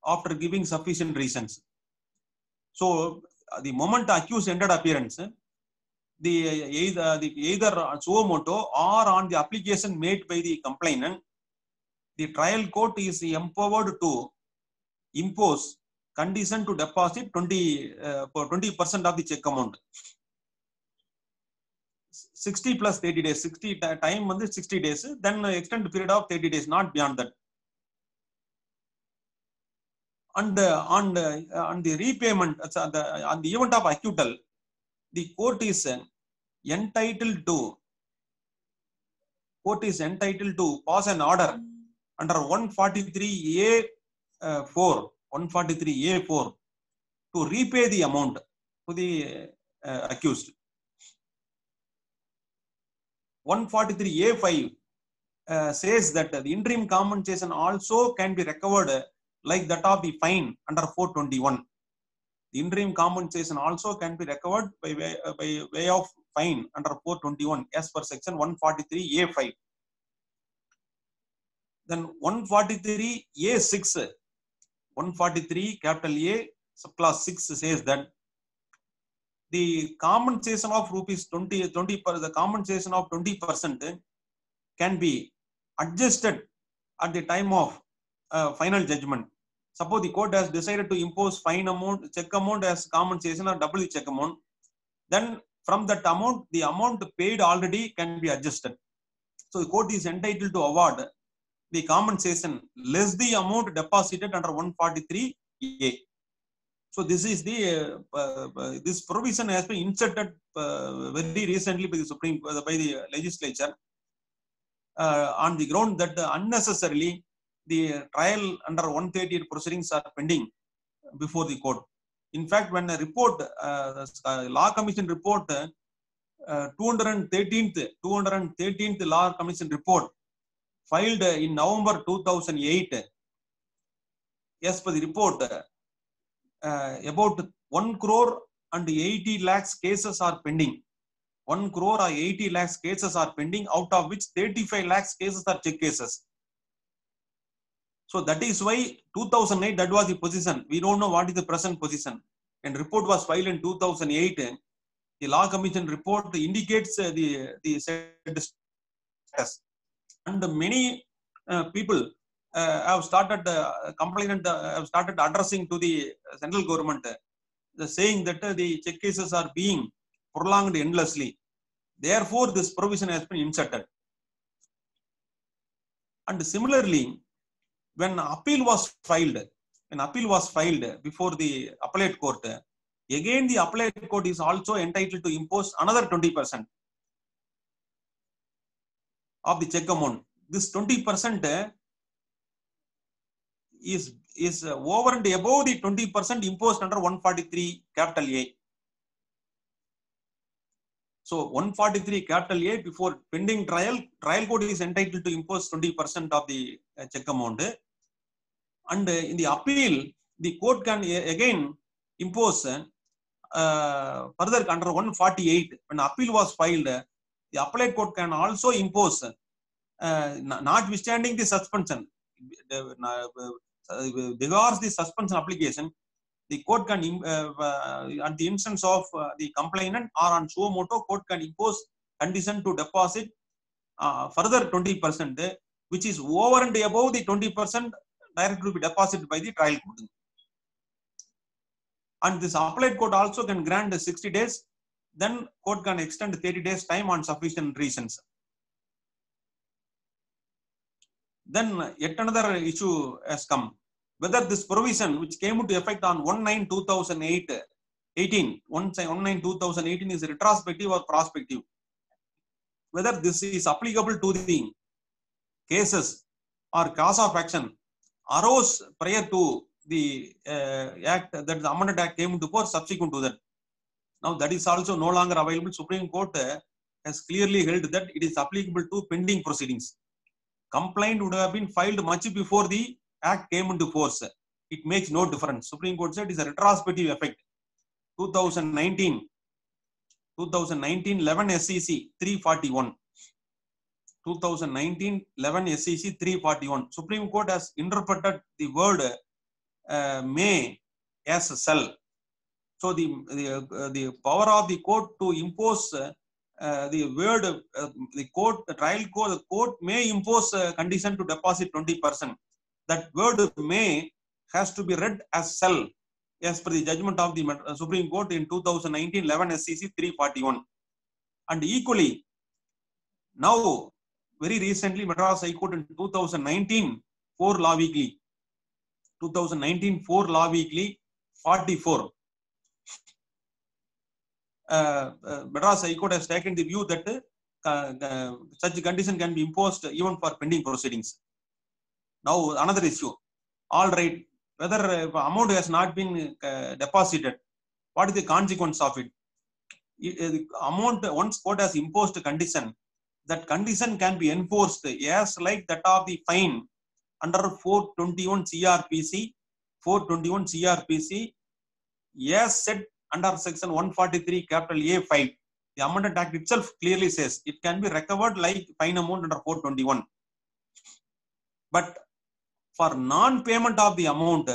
after giving sufficient reasons. So the moment the accused entered appearance, either suo motu or on the application made by the complainant, the trial court is empowered to impose condition to deposit 20% of the check amount. 60 plus 30 days, 60 time 60 days, then extended period of 30 days, not beyond that. And on the repayment, on the event of acquittal, the court is entitled to pass an order under 143A4 to repay the amount to the accused. 143A5 says that the interim compensation also can be recovered like that of the fine under 421. The interim compensation also can be recovered by way of fine under 421 as per section 143A5. Then 143A6, 143 capital A subclass 6 says that the compensation of rupees 20 the compensation of 20% can be adjusted at the time of final judgment. Suppose the court has decided to impose fine amount, check amount as compensation or double the check amount, then from that amount, the amount paid already can be adjusted. So the court is entitled to award the compensation less the amount deposited under 143A. So this is the this provision has been inserted very recently by the legislature on the ground that unnecessarily the trial under 138 proceedings are pending before the court. In fact, when a report, Law Commission report, 213th Law Commission report filed in November 2008, as per the report, about 1 crore and 80 lakhs cases are pending. 1 crore or 80 lakhs cases are pending, out of which 35 lakhs cases are check cases. So that is why 2008, that was the position. We don't know what is the present position. And report was filed in 2008. The Law Commission report indicates the status. And many people have started complaining, have started addressing to the central government, saying that the check cases are being prolonged endlessly. Therefore, this provision has been inserted. And similarly, when appeal was filed before the appellate court, again the appellate court is also entitled to impose another 20% of the check amount. This 20% is over and above the 20% imposed under 143 capital A. So 143 capital A, before pending trial court is entitled to impose 20% of the check amount. And in the appeal, the court can again impose further under 148. When appeal was filed, the appellate court can also impose, notwithstanding the suspension, regards the suspension application, the court can, at the instance of the complainant or on suo motu, court can impose condition to deposit further 20%, which is over and above the 20% directly to be deposited by the trial court. And this appellate court also can grant 60 days, then court can extend 30 days time on sufficient reasons. Then yet another issue has come, whether this provision, which came into effect on 1/9/2018, is retrospective or prospective, whether this is applicable to the cases or cause of action arose prior to the act, that the Amendment Act came into force subsequent to that. Now that is also no longer available. Supreme Court has clearly held that it is applicable to pending proceedings. Complaint would have been filed much before the act came into force. It makes no difference. Supreme Court said it is a retrospective effect. 2019 11 SEC 341. 2019 11 SEC 341. Supreme Court has interpreted the word may as shall. So the power of the court to impose the word, the court may impose a condition to deposit 20%. That word may has to be read as shall, as per the judgment of the Supreme Court in 2019 11 SEC 341. And equally, now very recently, Madras High Court in 2019 4 Law Weekly 44. Madras High Court has taken the view that such a condition can be imposed even for pending proceedings. Now another issue. All right, whether amount has not been deposited, what is the consequence of it? The amount, once court has imposed a condition, that condition can be enforced as like that of the fine under 421 CRPC, as said under section 143 capital A5. The Amendment Act itself clearly says it can be recovered like fine amount under 421. But for non-payment of the amount,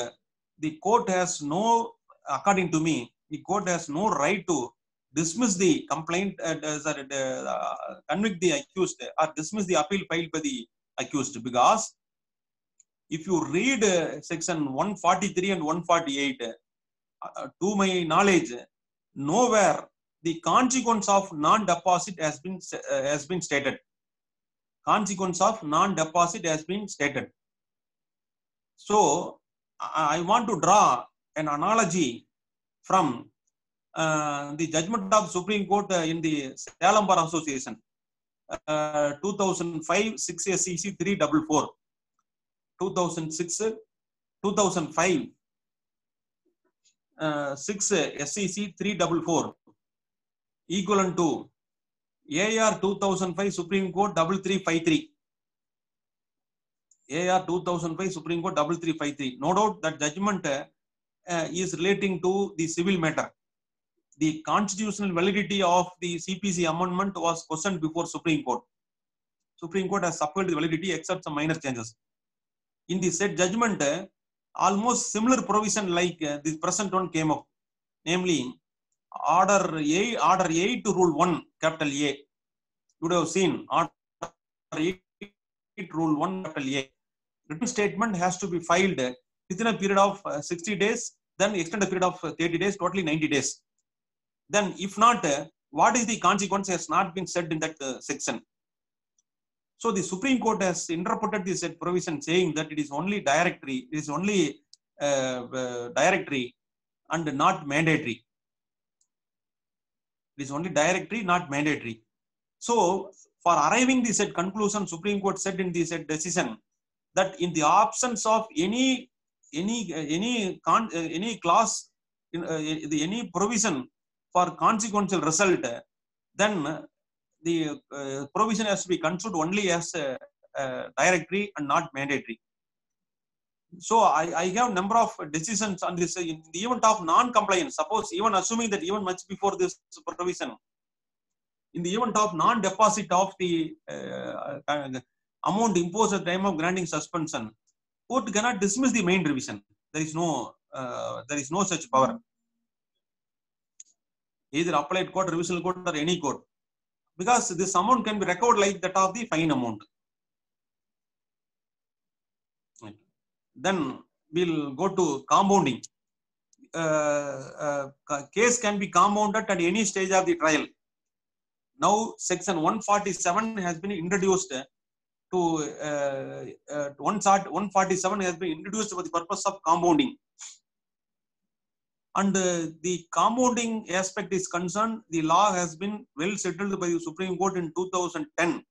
the court has no, according to me, the court has no right to dismiss the complaint, convict the accused or dismiss the appeal filed by the accused, because if you read section 143 and 148, to my knowledge, nowhere the consequence of non-deposit has been stated. Consequence of non-deposit has been stated. So I want to draw an analogy from the judgment of Supreme Court in the Salem Bar Association, 2005 6 SEC 344, 2005 6 SEC 344, equivalent to AR 2005 Supreme Court 3353. AR 2005 Supreme Court 3353. No doubt that judgment is relating to the civil matter. the constitutional validity of the CPC amendment was questioned before Supreme Court. Supreme Court has upheld the validity except some minor changes. In the said judgment, almost similar provision like this present one came up, namely Order 8 to Rule 1, capital A. You would have seen Order 8 Rule 1, capital A. Written statement has to be filed within a period of 60 days, then extend a period of 30 days, totally 90 days. Then if not, what is the consequence has not been said in that section. So the Supreme Court has interpreted this provision saying that it is only directory, it is only directory and not mandatory. It is only directory, not mandatory. So for arriving this at conclusion, Supreme Court said in this decision that in the absence of any clause, any provision for consequential result, then the provision has to be construed only as directory and not mandatory. So I have number of decisions on this in the event of non-compliance. Suppose even assuming that even much before this provision, in the event of non-deposit of the amount imposed at the time of granting suspension, court cannot dismiss the main revision. There is no such power. Either appellate court, revisional court, or any court, because this amount can be recovered like that of the fine amount. Then we'll go to compounding. Case can be compounded at any stage of the trial. Now section 147 has been introduced to 147 has been introduced for the purpose of compounding. And the compounding aspect is concerned, the law has been well settled by the Supreme Court in 2010,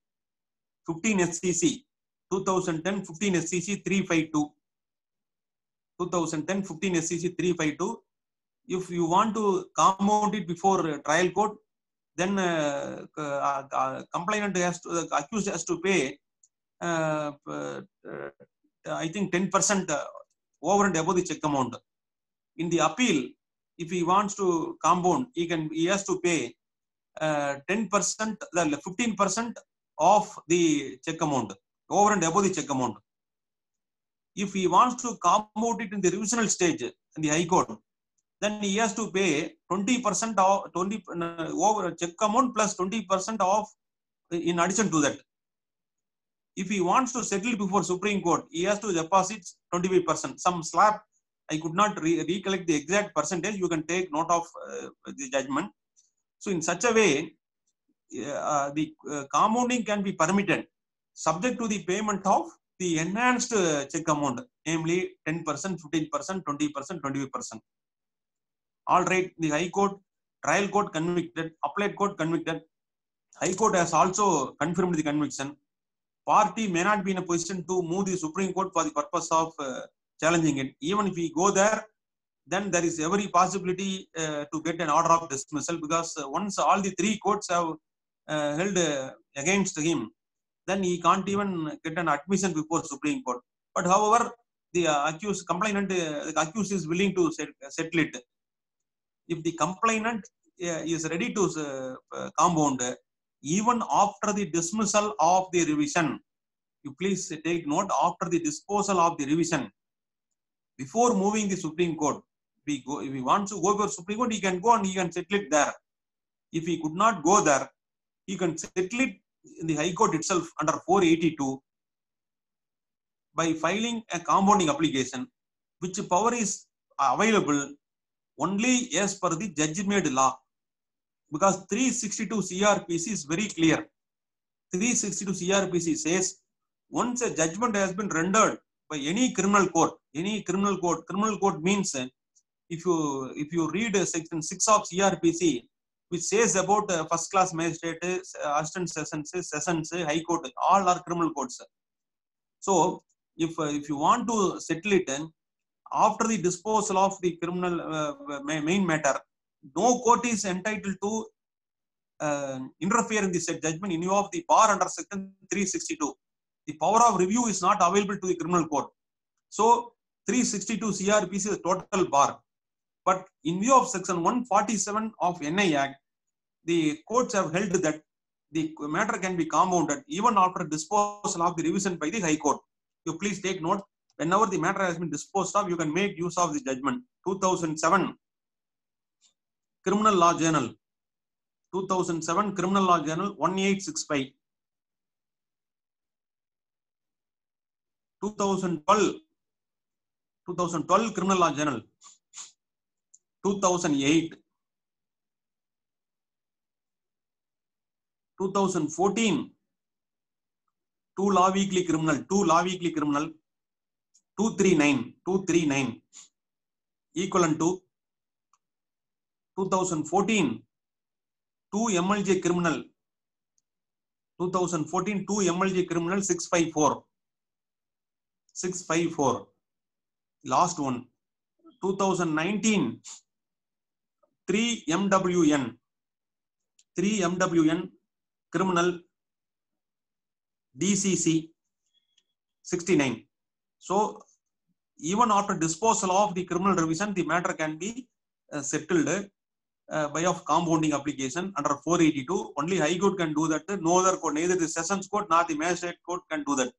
15 SCC, 2010, 15 SCC 352. 2010, 15 SCC 352. If you want to compound it before trial court, then complainant has to, accused has to pay, I think 10% over and above the check amount. In the appeal, if he wants to compound, he has to pay 10%, 15% of the check amount, over and above the check amount. If he wants to compound it in the revisional stage in the High Court, then he has to pay 20% of over check amount plus 20% of in addition to that. If he wants to settle before Supreme Court, he has to deposit 25%. Some slab, I could not recollect the exact percentage. You can take note of the judgment. So in such a way, the compounding can be permitted subject to the payment of the enhanced check amount, namely 10%, 15%, 20%, 25%. All right, the High Court, trial court convicted, appellate court convicted. High Court has also confirmed the conviction. Party may not be in a position to move the Supreme Court for the purpose of challenging it. Even if we go there, then there is every possibility to get an order of dismissal, because once all the three courts have held against him, then he can't even get an admission before Supreme Court. But however, the complainant is willing to settle it. If the complainant is ready to compound, even after the dismissal of the revision, you please take note, after the disposal of the revision, before moving the Supreme Court, if he wants to go for Supreme Court, he can go and he can settle it there. If he could not go there, he can settle it in the High Court itself under 482 by filing a compounding application, which power is available only as per the judge-made law. Because 362 CRPC is very clear. 362 CRPC says, once a judgment has been rendered by any criminal court, criminal court means, if you read section 6 of CRPC, which says about first class magistrate, assistant sessions, High Court, all are criminal courts. So if you want to settle it after the disposal of the criminal main matter, no court is entitled to interfere in the said judgment in view of the bar under section 362. The power of review is not available to the criminal court. So 362 CRPC is a total bar. But in view of section 147 of NI Act, the courts have held that the matter can be compounded even after disposal of the revision by the High Court. You please take note, whenever the matter has been disposed of, you can make use of the judgment. 2007 Criminal Law Journal, 2007 Criminal Law Journal 1865, 2012 Criminal Law Journal, 2008, 2014 2 Law Weekly Criminal, 239 equivalent to 2014 2 MLJ Criminal, 2014 2 MLJ Criminal 654, last one 2019 3 MWN Criminal DCC 69. So even after disposal of the criminal revision, the matter can be settled by of compounding application under 482. Only High Court can do that. No other court, neither the Sessions Court nor the Magistrate Court can do that.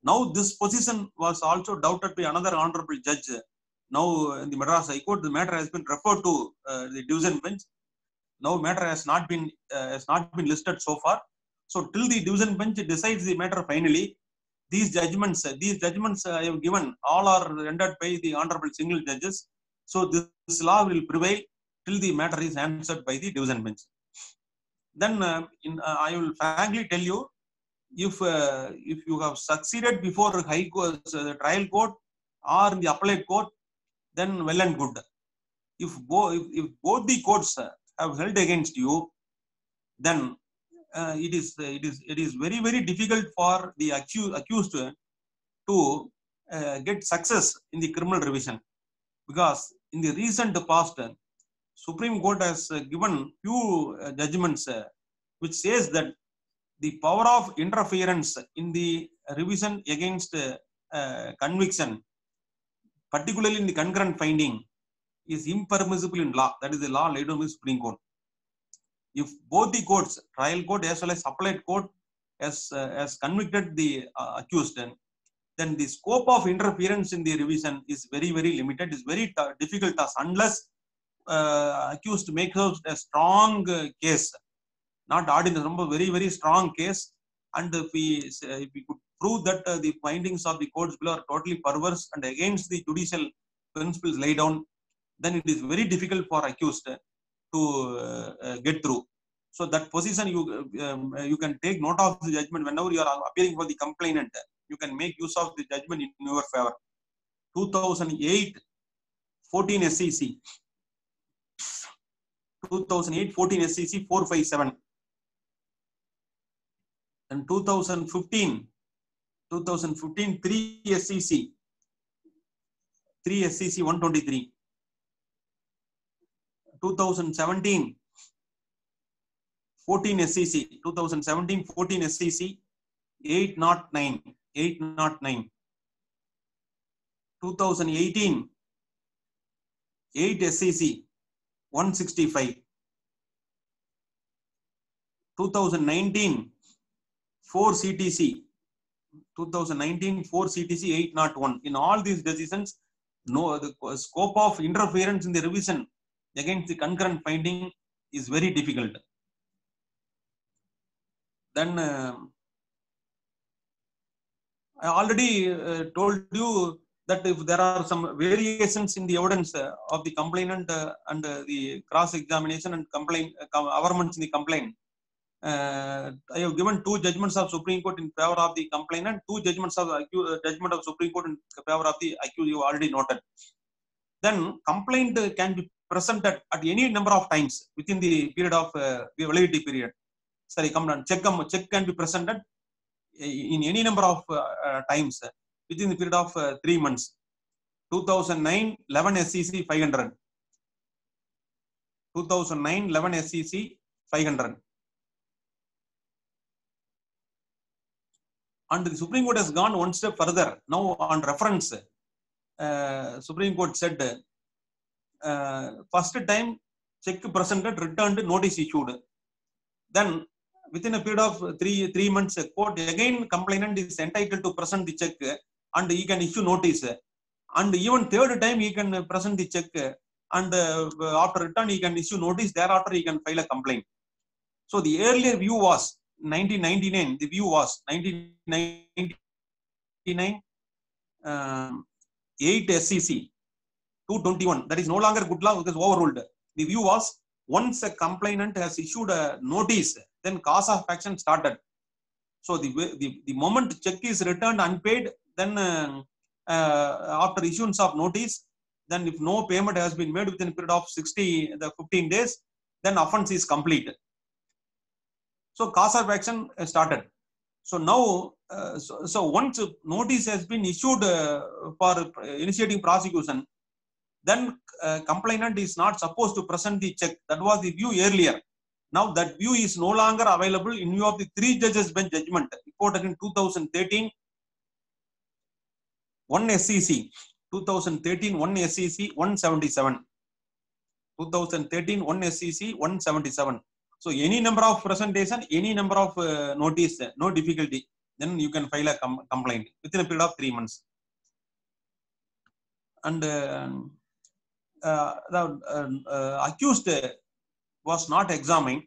Now this position was also doubted by another honorable judge. Now in the Madras High Court, the matter has been referred to the division bench. Now matter has not been listed so far. So till the division bench decides the matter finally, these judgments I have given, all are rendered by the honorable single judges. So this law will prevail till the matter is answered by the division bench. Then I will frankly tell you, if you have succeeded before High Court, trial court or in the appellate court, then well and good. If both the courts have held against you, then it is very, very difficult for the accused to get success in the criminal revision, because in the recent past, Supreme Court has given few judgments which says that the power of interference in the revision against conviction, particularly in the concurrent finding, is impermissible in law. That is the law laid down by the Supreme Court. If both the courts, trial court as well as appellate court, has convicted the accused, then the scope of interference in the revision is very, very limited. It's very difficult task unless accused makes out a strong case, not ordinary, very, very strong case. And if we could prove that the findings of the courts below are totally perverse and against the judicial principles laid down, then it is very difficult for accused to get through. So that position you can take note of the judgment whenever you are appearing for the complainant. You can make use of the judgment in your favor. 2008 14 SEC, 2008 14 SEC 457, and 2015 3 SEC 123, 2017 14 SEC 809, 2018 8 SEC 165, 2019 4 CTC 801. In all these decisions, the scope of interference in the revision against the concurrent finding is very difficult. Then I already told you that if there are some variations in the evidence of the complainant and the cross-examination and averments in the complaint, I have given 2 judgments of Supreme Court in favor of the complainant, 2 judgments of judgment of Supreme Court in favor of the accused. You already noted. Then complaint can be presented at any number of times within the period of validity period. Sorry, check can be presented in any number of times within the period of 3 months. 2009 11 SEC 500, 2009 11 SEC 500. And the Supreme Court has gone one step further. Now on reference, Supreme Court said first time check presented, returned, notice issued. Then within a period of three months, court again complainant is entitled to present the check and he can issue notice. And even third time he can present the check and after return he can issue notice. Thereafter he can file a complaint. So the earlier view was 1999. The view was 1999 8 SCC 221. That is no longer good law. It is overruled. The view was once a complainant has issued a notice, then cause of action started. So the moment check is returned unpaid, then after issuance of notice, then if no payment has been made within a period of 15 days, then offense is complete. So cause of action started. So now, so once notice has been issued for initiating prosecution, then complainant is not supposed to present the check. That was the view earlier. Now that view is no longer available in view of the 3 judges bench judgment reported in 2013 1 SCC 2013 1 SCC 177 2013 1 SCC 177. So any number of presentation, any number of notice, no difficulty, then you can file a complaint within a period of 3 months. And the accused was not examined.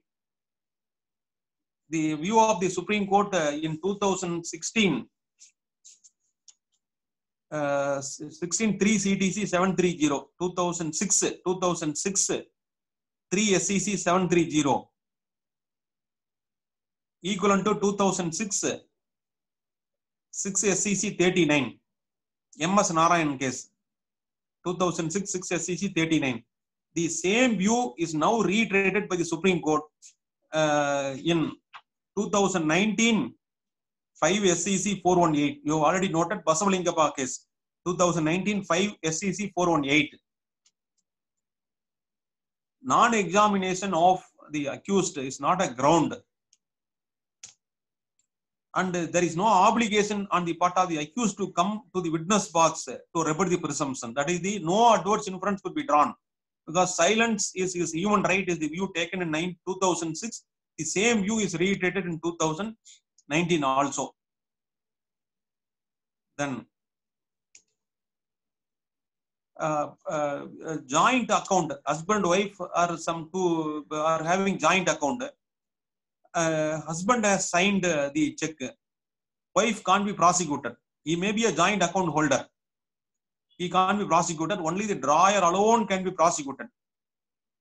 The view of the Supreme Court in 2016 16-3 CTC 730 2006 3 SCC 730 equivalent to 2006 6 SCC 39 MS Narayan case 2006 6 SCC 39. The same view is now reiterated by the Supreme Court in 2019 5 SCC 418. You have already noted Basavalingappa case 2019 5 SCC 418. Non-examination of the accused is not a ground, and there is no obligation on the part of the accused to come to the witness box to rebut the presumption. That is, the no adverse inference could be drawn, because silence is human right is the view taken in 2006. The same view is reiterated in 2019 also. Then joint account, husband wife are are having joint account. Husband has signed the check. Wife can't be prosecuted. He may be a joint account holder. He can't be prosecuted. Only the drawer alone can be prosecuted.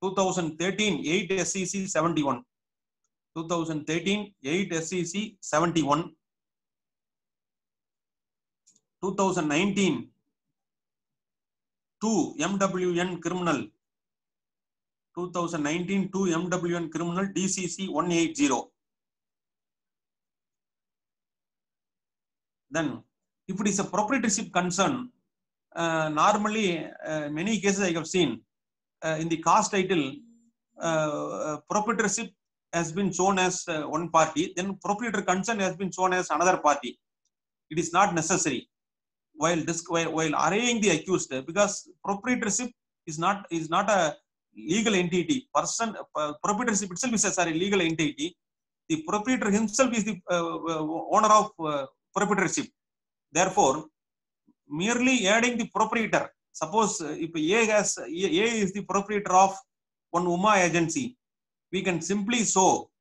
2013 8 SCC 71. 2013 8 SCC 71. 2019 2 MWN criminal. 2019 2 MWN criminal DCC 180. Then, if it is a proprietorship concern, normally many cases I have seen in the cause title, proprietorship has been shown as one party, then proprietor concern has been shown as another party. It is not necessary while arraying the accused, because proprietorship is not a legal entity. Proprietorship itself is a legal entity. The proprietor himself is the owner of proprietorship. Therefore, merely adding the proprietor, suppose if A is the proprietor of one UMA agency, we can simply show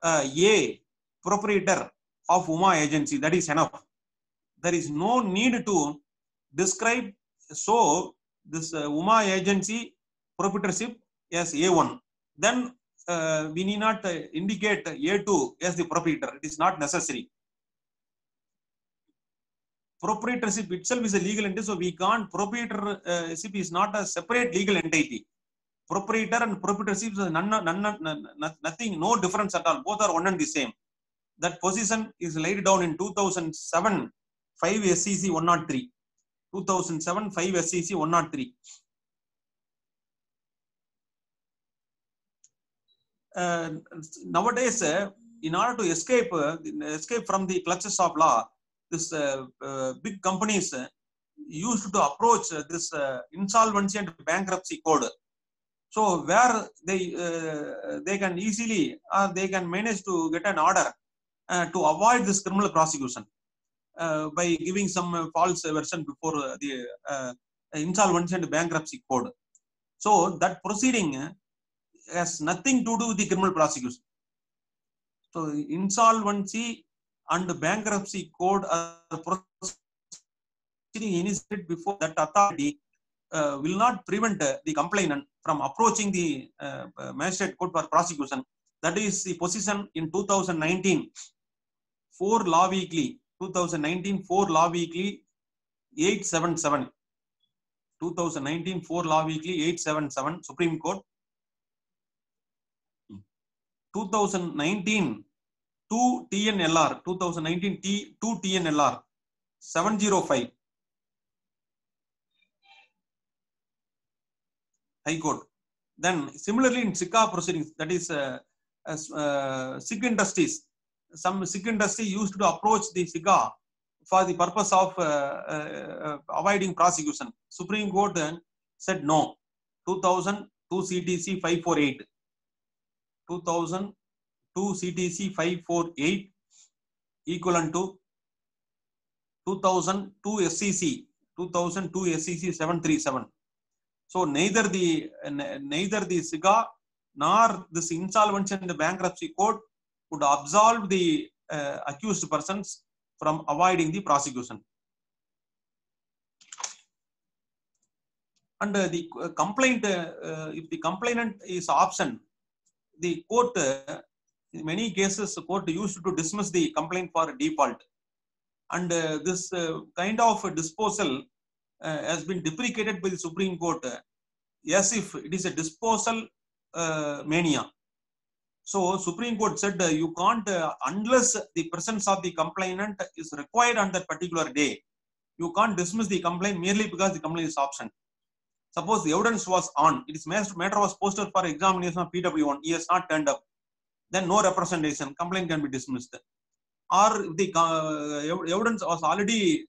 A proprietor of UMA agency. That is enough. There is no need to describe this UMA agency proprietorship as A1. Then we need not indicate A2 as the proprietor. It is not necessary. Proprietorship itself is a legal entity, so we can't. Proprietorship is not a separate legal entity. Proprietor and proprietorship is nothing, no difference at all. Both are one and the same. That position is laid down in 2007 5 SCC 103. 2007 5 SCC 103. Nowadays, in order to escape from the clutches of law, this big companies used to approach this insolvency and bankruptcy code So where they can easily they can manage to get an order to avoid this criminal prosecution by giving some false version before the insolvency and bankruptcy code. So that proceeding has nothing to do with the criminal prosecution. So insolvency and bankruptcy code are proceeding initiated before that authority will not prevent the complainant from approaching the magistrate court for prosecution. That is the position in 2019 4 Law Weekly, 2019 4 Law Weekly 877. 2019 4 Law Weekly 877 Supreme Court. 2019 2 TNLR 2019 2 TNLR 705 High Court. Then similarly in SICA proceedings, that is SIC industries, some SIC industry used to approach the SICA for the purpose of avoiding prosecution. Supreme Court said no. 2002 CTC 548. 2002 CTC 548 equivalent to 2002 SCC 737. So neither the SIGA nor this insolvency and the bankruptcy court would absolve the accused persons from avoiding the prosecution. And the complaint, if the complainant is absent, the court, in many cases, the court used to dismiss the complaint for default. And this kind of disposal has been deprecated by the Supreme Court as if it is a disposal mania. So Supreme Court said you can't, unless the presence of the complainant is required on that particular day, you can't dismiss the complaint merely because the complaint is absent. Suppose the evidence was on, it is matter was posted for examination of PW1, he has not turned up, then no representation, complaint can be dismissed. Or if the evidence was already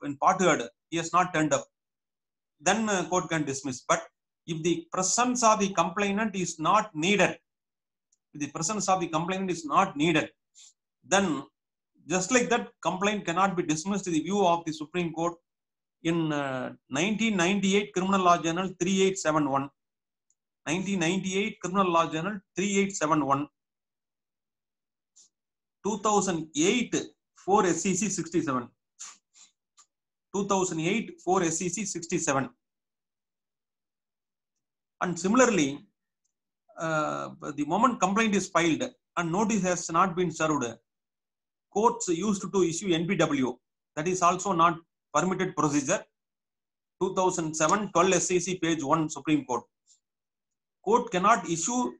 in part heard, he has not turned up, then court can dismiss. But if the presence of the complainant is not needed, then just like that, complaint cannot be dismissed in the view of the Supreme Court in 1998 Criminal Law Journal 3871. 1998 Criminal Law Journal 3871. 2008 4 SCC 67. 2008 4 SCC 67. And similarly, the moment complaint is filed and notice has not been served, courts used to issue NPW. That is also not permitted procedure. 2007 12 SCC page 1 Supreme Court. Court cannot issue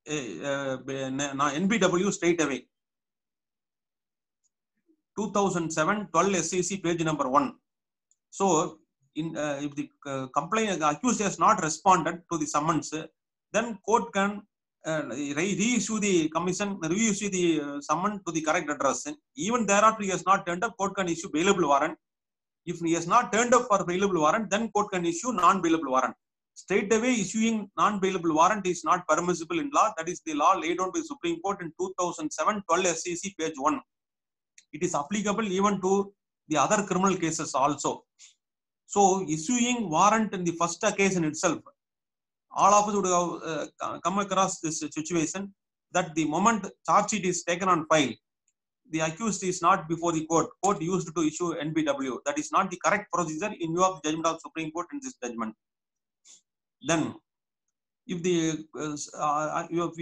NPW straight away. 2007 12 SCC page number 1. So if the the accused has not responded to the summons, then court can reissue the commission, reissue the summon to the correct address. Even thereafter he has not turned up, court can issue bailable warrant. If he has not turned up for bailable warrant, then court can issue non-bailable warrant. Straight away issuing non-bailable warrant is not permissible in law. That is the law laid down by the Supreme Court in 2007 12 SCC page 1. It is applicable even to the other criminal cases also. So issuing warrant in the first occasion itself, all of us would have come across this situation that the moment charge sheet is taken on file, the accused is not before the court. Court used to issue NPW. That is not the correct procedure in view of the judgment of Supreme Court in this judgment. Then, if you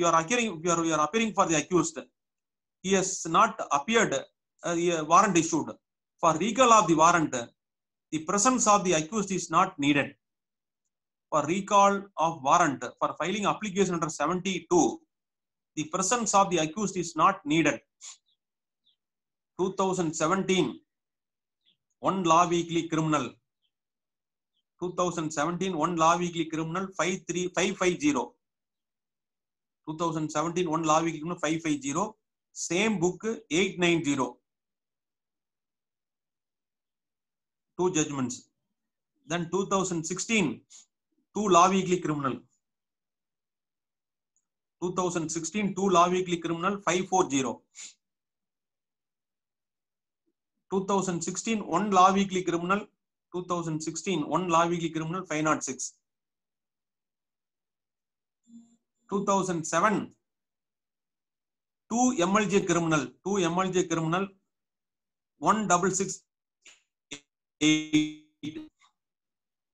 are appearing for the accused, he has not appeared, a warrant issued. For recall of the warrant, the presence of the accused is not needed. For recall of warrant, for filing application under 72, the presence of the accused is not needed. 2017 1 Law Weekly Criminal. 2017 1 Law Weekly Criminal 550. 2017 1 Law Weekly Criminal 550. Same book 890. 2 judgments. Then 2016 2 Law Weekly Criminal. 2016 2 law weekly criminal 540. 2016 1 law weekly criminal 2016 1 law weekly criminal 506. 2007 2 MLJ criminal 1668.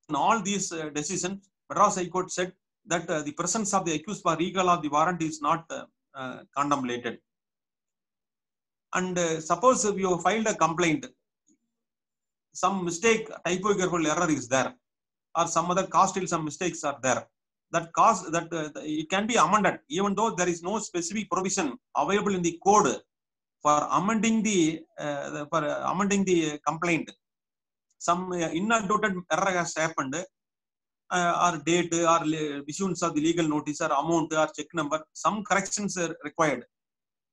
In all these decisions, Madras High Court said that the presence of the accused for recall of the warrant is not contemplated. And suppose if you filed a complaint, some mistake, typographical error is there, or some other costly some mistakes are there. That cause that it can be amended, even though there is no specific provision available in the code for amending the complaint. Some inadvertent error has happened, or date, or issuance of the legal notice, or amount, or check number. Some corrections are required.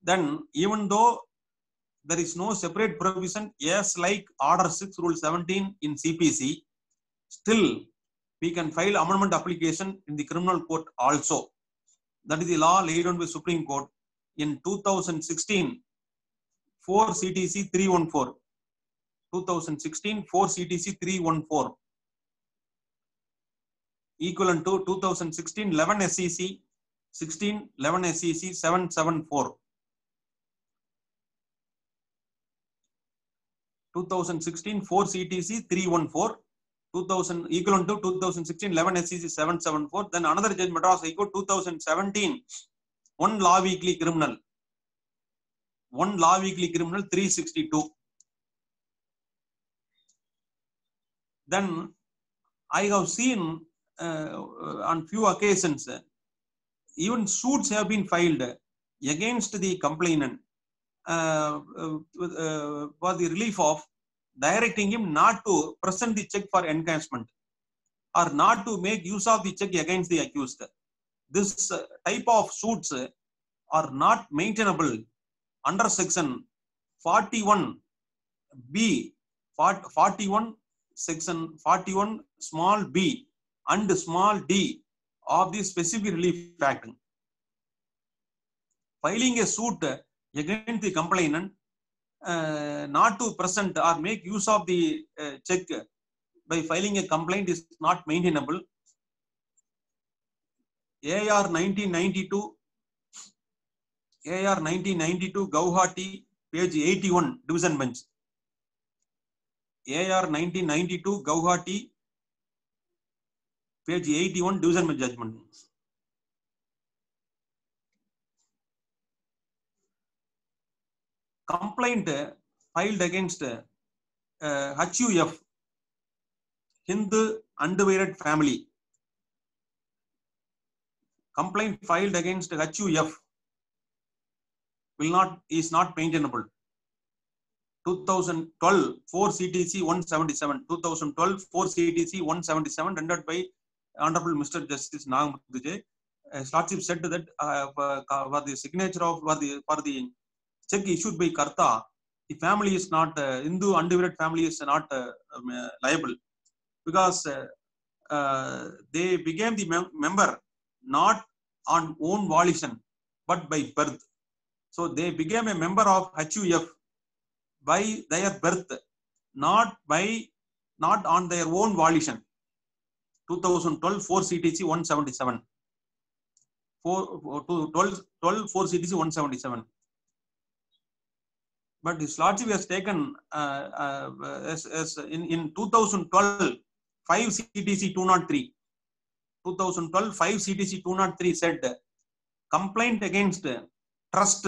Then, even though there is no separate provision, yes, like Order 6, Rule 17 in CPC, still we can file amendment application in the criminal court also. That is the law laid down by Supreme Court in 2016 4 CTC 314. 2016 4 CTC 314. Equivalent to 2016 11 SEC 16 11 SEC 774. 2016 4 CTC 314. 2000 equivalent to 2016 11 SEC 774. Then another judge, Madras High Court, 2017 1 law weekly criminal 362. Then I have seen on few occasions even suits have been filed against the complainant for the relief of directing him not to present the check for encashment or not to make use of the check against the accused. This type of suits are not maintainable under section 41B, 41 section 41 small b and small d of the Specific Relief Act. Filing a suit against the complainant not to present or make use of the check by filing a complaint is not maintainable. AR 1992 Guwahati, page 81, division bench. AR 1992 Guwahati, page 81, division bench judgment. Complaint filed against HUF, Hindu Undivided Family. Complaint filed against HUF is not maintainable. 2012 4 CTC 177. 2012 4 CTC 177 rendered by Honorable Mr. Justice Nagamurthy. Lordship said that for the signature of for the check issued by Karta, the family is not Hindu Undivided Family is not liable, because they became the member not on own volition but by birth. So they became a member of HUF by their birth, not on their own volition. 2012 4 CTC 177. 12 4 CTC 177. But his lordship has taken as in 2012 5 CTC 203. 2012 5 CTC 203 said complaint against trust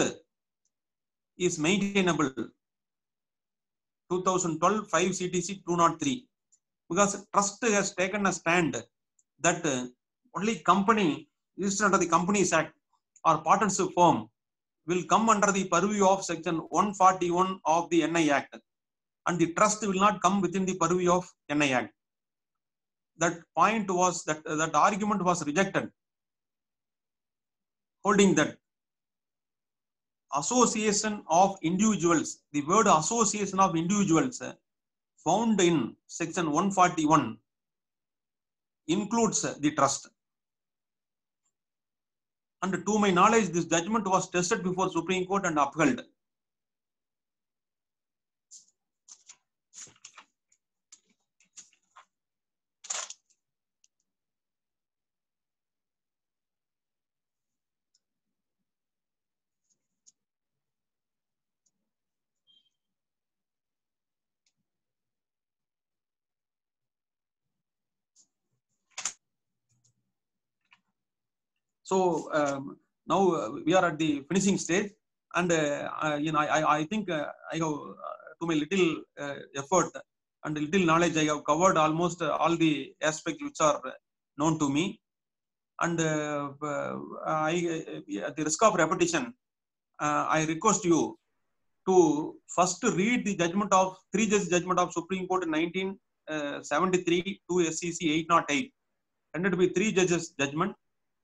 is maintainable. 2012 5 CTC 203, because trust has taken a stand that only company registered under the Companies Act or partnership firm will come under the purview of section 141 of the NI Act, and the trust will not come within the purview of NI Act. That point was that argument was rejected, holding that association of individuals, the word association of individuals found in section 141 includes the trust. and to my knowledge, this judgment was tested before Supreme Court and upheld. So now we are at the finishing stage, and I think I have to my little effort and little knowledge, I have covered almost all the aspects which are known to me, and at the risk of repetition, I request you to first read the judgment of 3-judge judgment of Supreme Court in 1973 to SCC 808, ended with 3 judges judgment,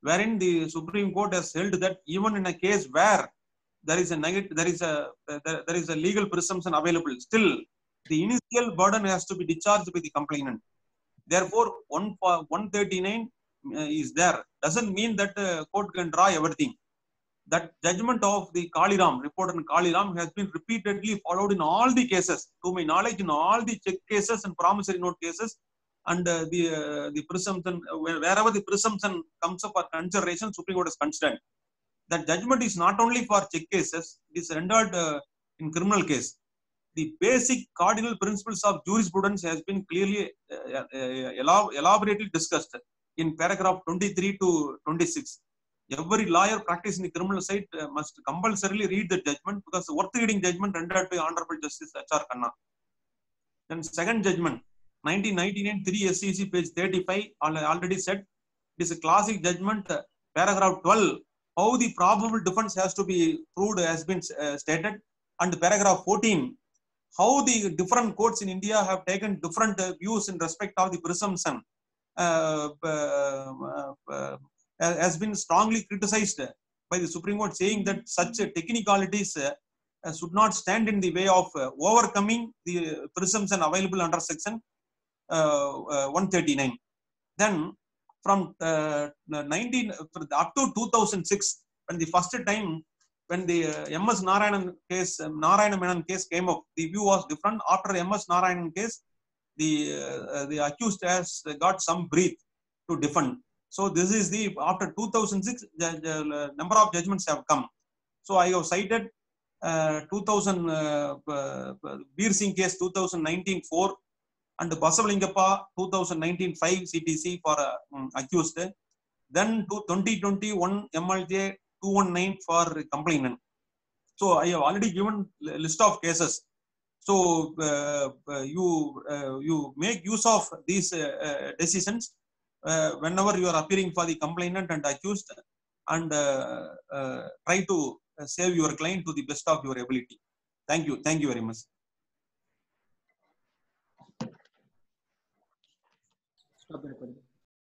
wherein the Supreme Court has held that even in a case where there is a legal presumption available, still the initial burden has to be discharged by the complainant. Therefore, 139 is there. Doesn't mean that court can draw everything. That judgment of the Kaliram, reported in Kaliram, has been repeatedly followed in all the cases. To my knowledge, in all the check cases and promissory note cases, and the presumption, wherever the presumption comes up for consideration, Supreme Court is considered. That judgment is not only for check cases, it is rendered in criminal case. The basic cardinal principles of jurisprudence has been clearly elaborately discussed in paragraph 23 to 26. Every lawyer practicing the criminal side must compulsorily read the judgment, because the worth reading judgment rendered by Honorable Justice H.R. Khanna. Then second judgment, 1999 3 SCC page 35, already said, it is a classic judgment. Paragraph 12, how the probable defense has to be proved has been stated, and paragraph 14, how the different courts in India have taken different views in respect of the presumption has been strongly criticized by the Supreme Court, saying that such technicalities should not stand in the way of overcoming the presumption available under section 139. Then from 19 up to 2006, when the first time when the M.S. Narayanan case, Narayana Menon case came up, the view was different. After M.S. Narayanan case, the accused has got some breath to defend. So this is the, after 2006, the number of judgments have come. So I have cited 2000 Veer Singh case 2019 4 and Basavalingappa 2019 5 CTC for accused. Then 2021 MLJ 219 for complainant. So I have already given list of cases. So you make use of these decisions whenever you are appearing for the complainant and accused, and try to save your client to the best of your ability. Thank you. Thank you very much. Stop recording.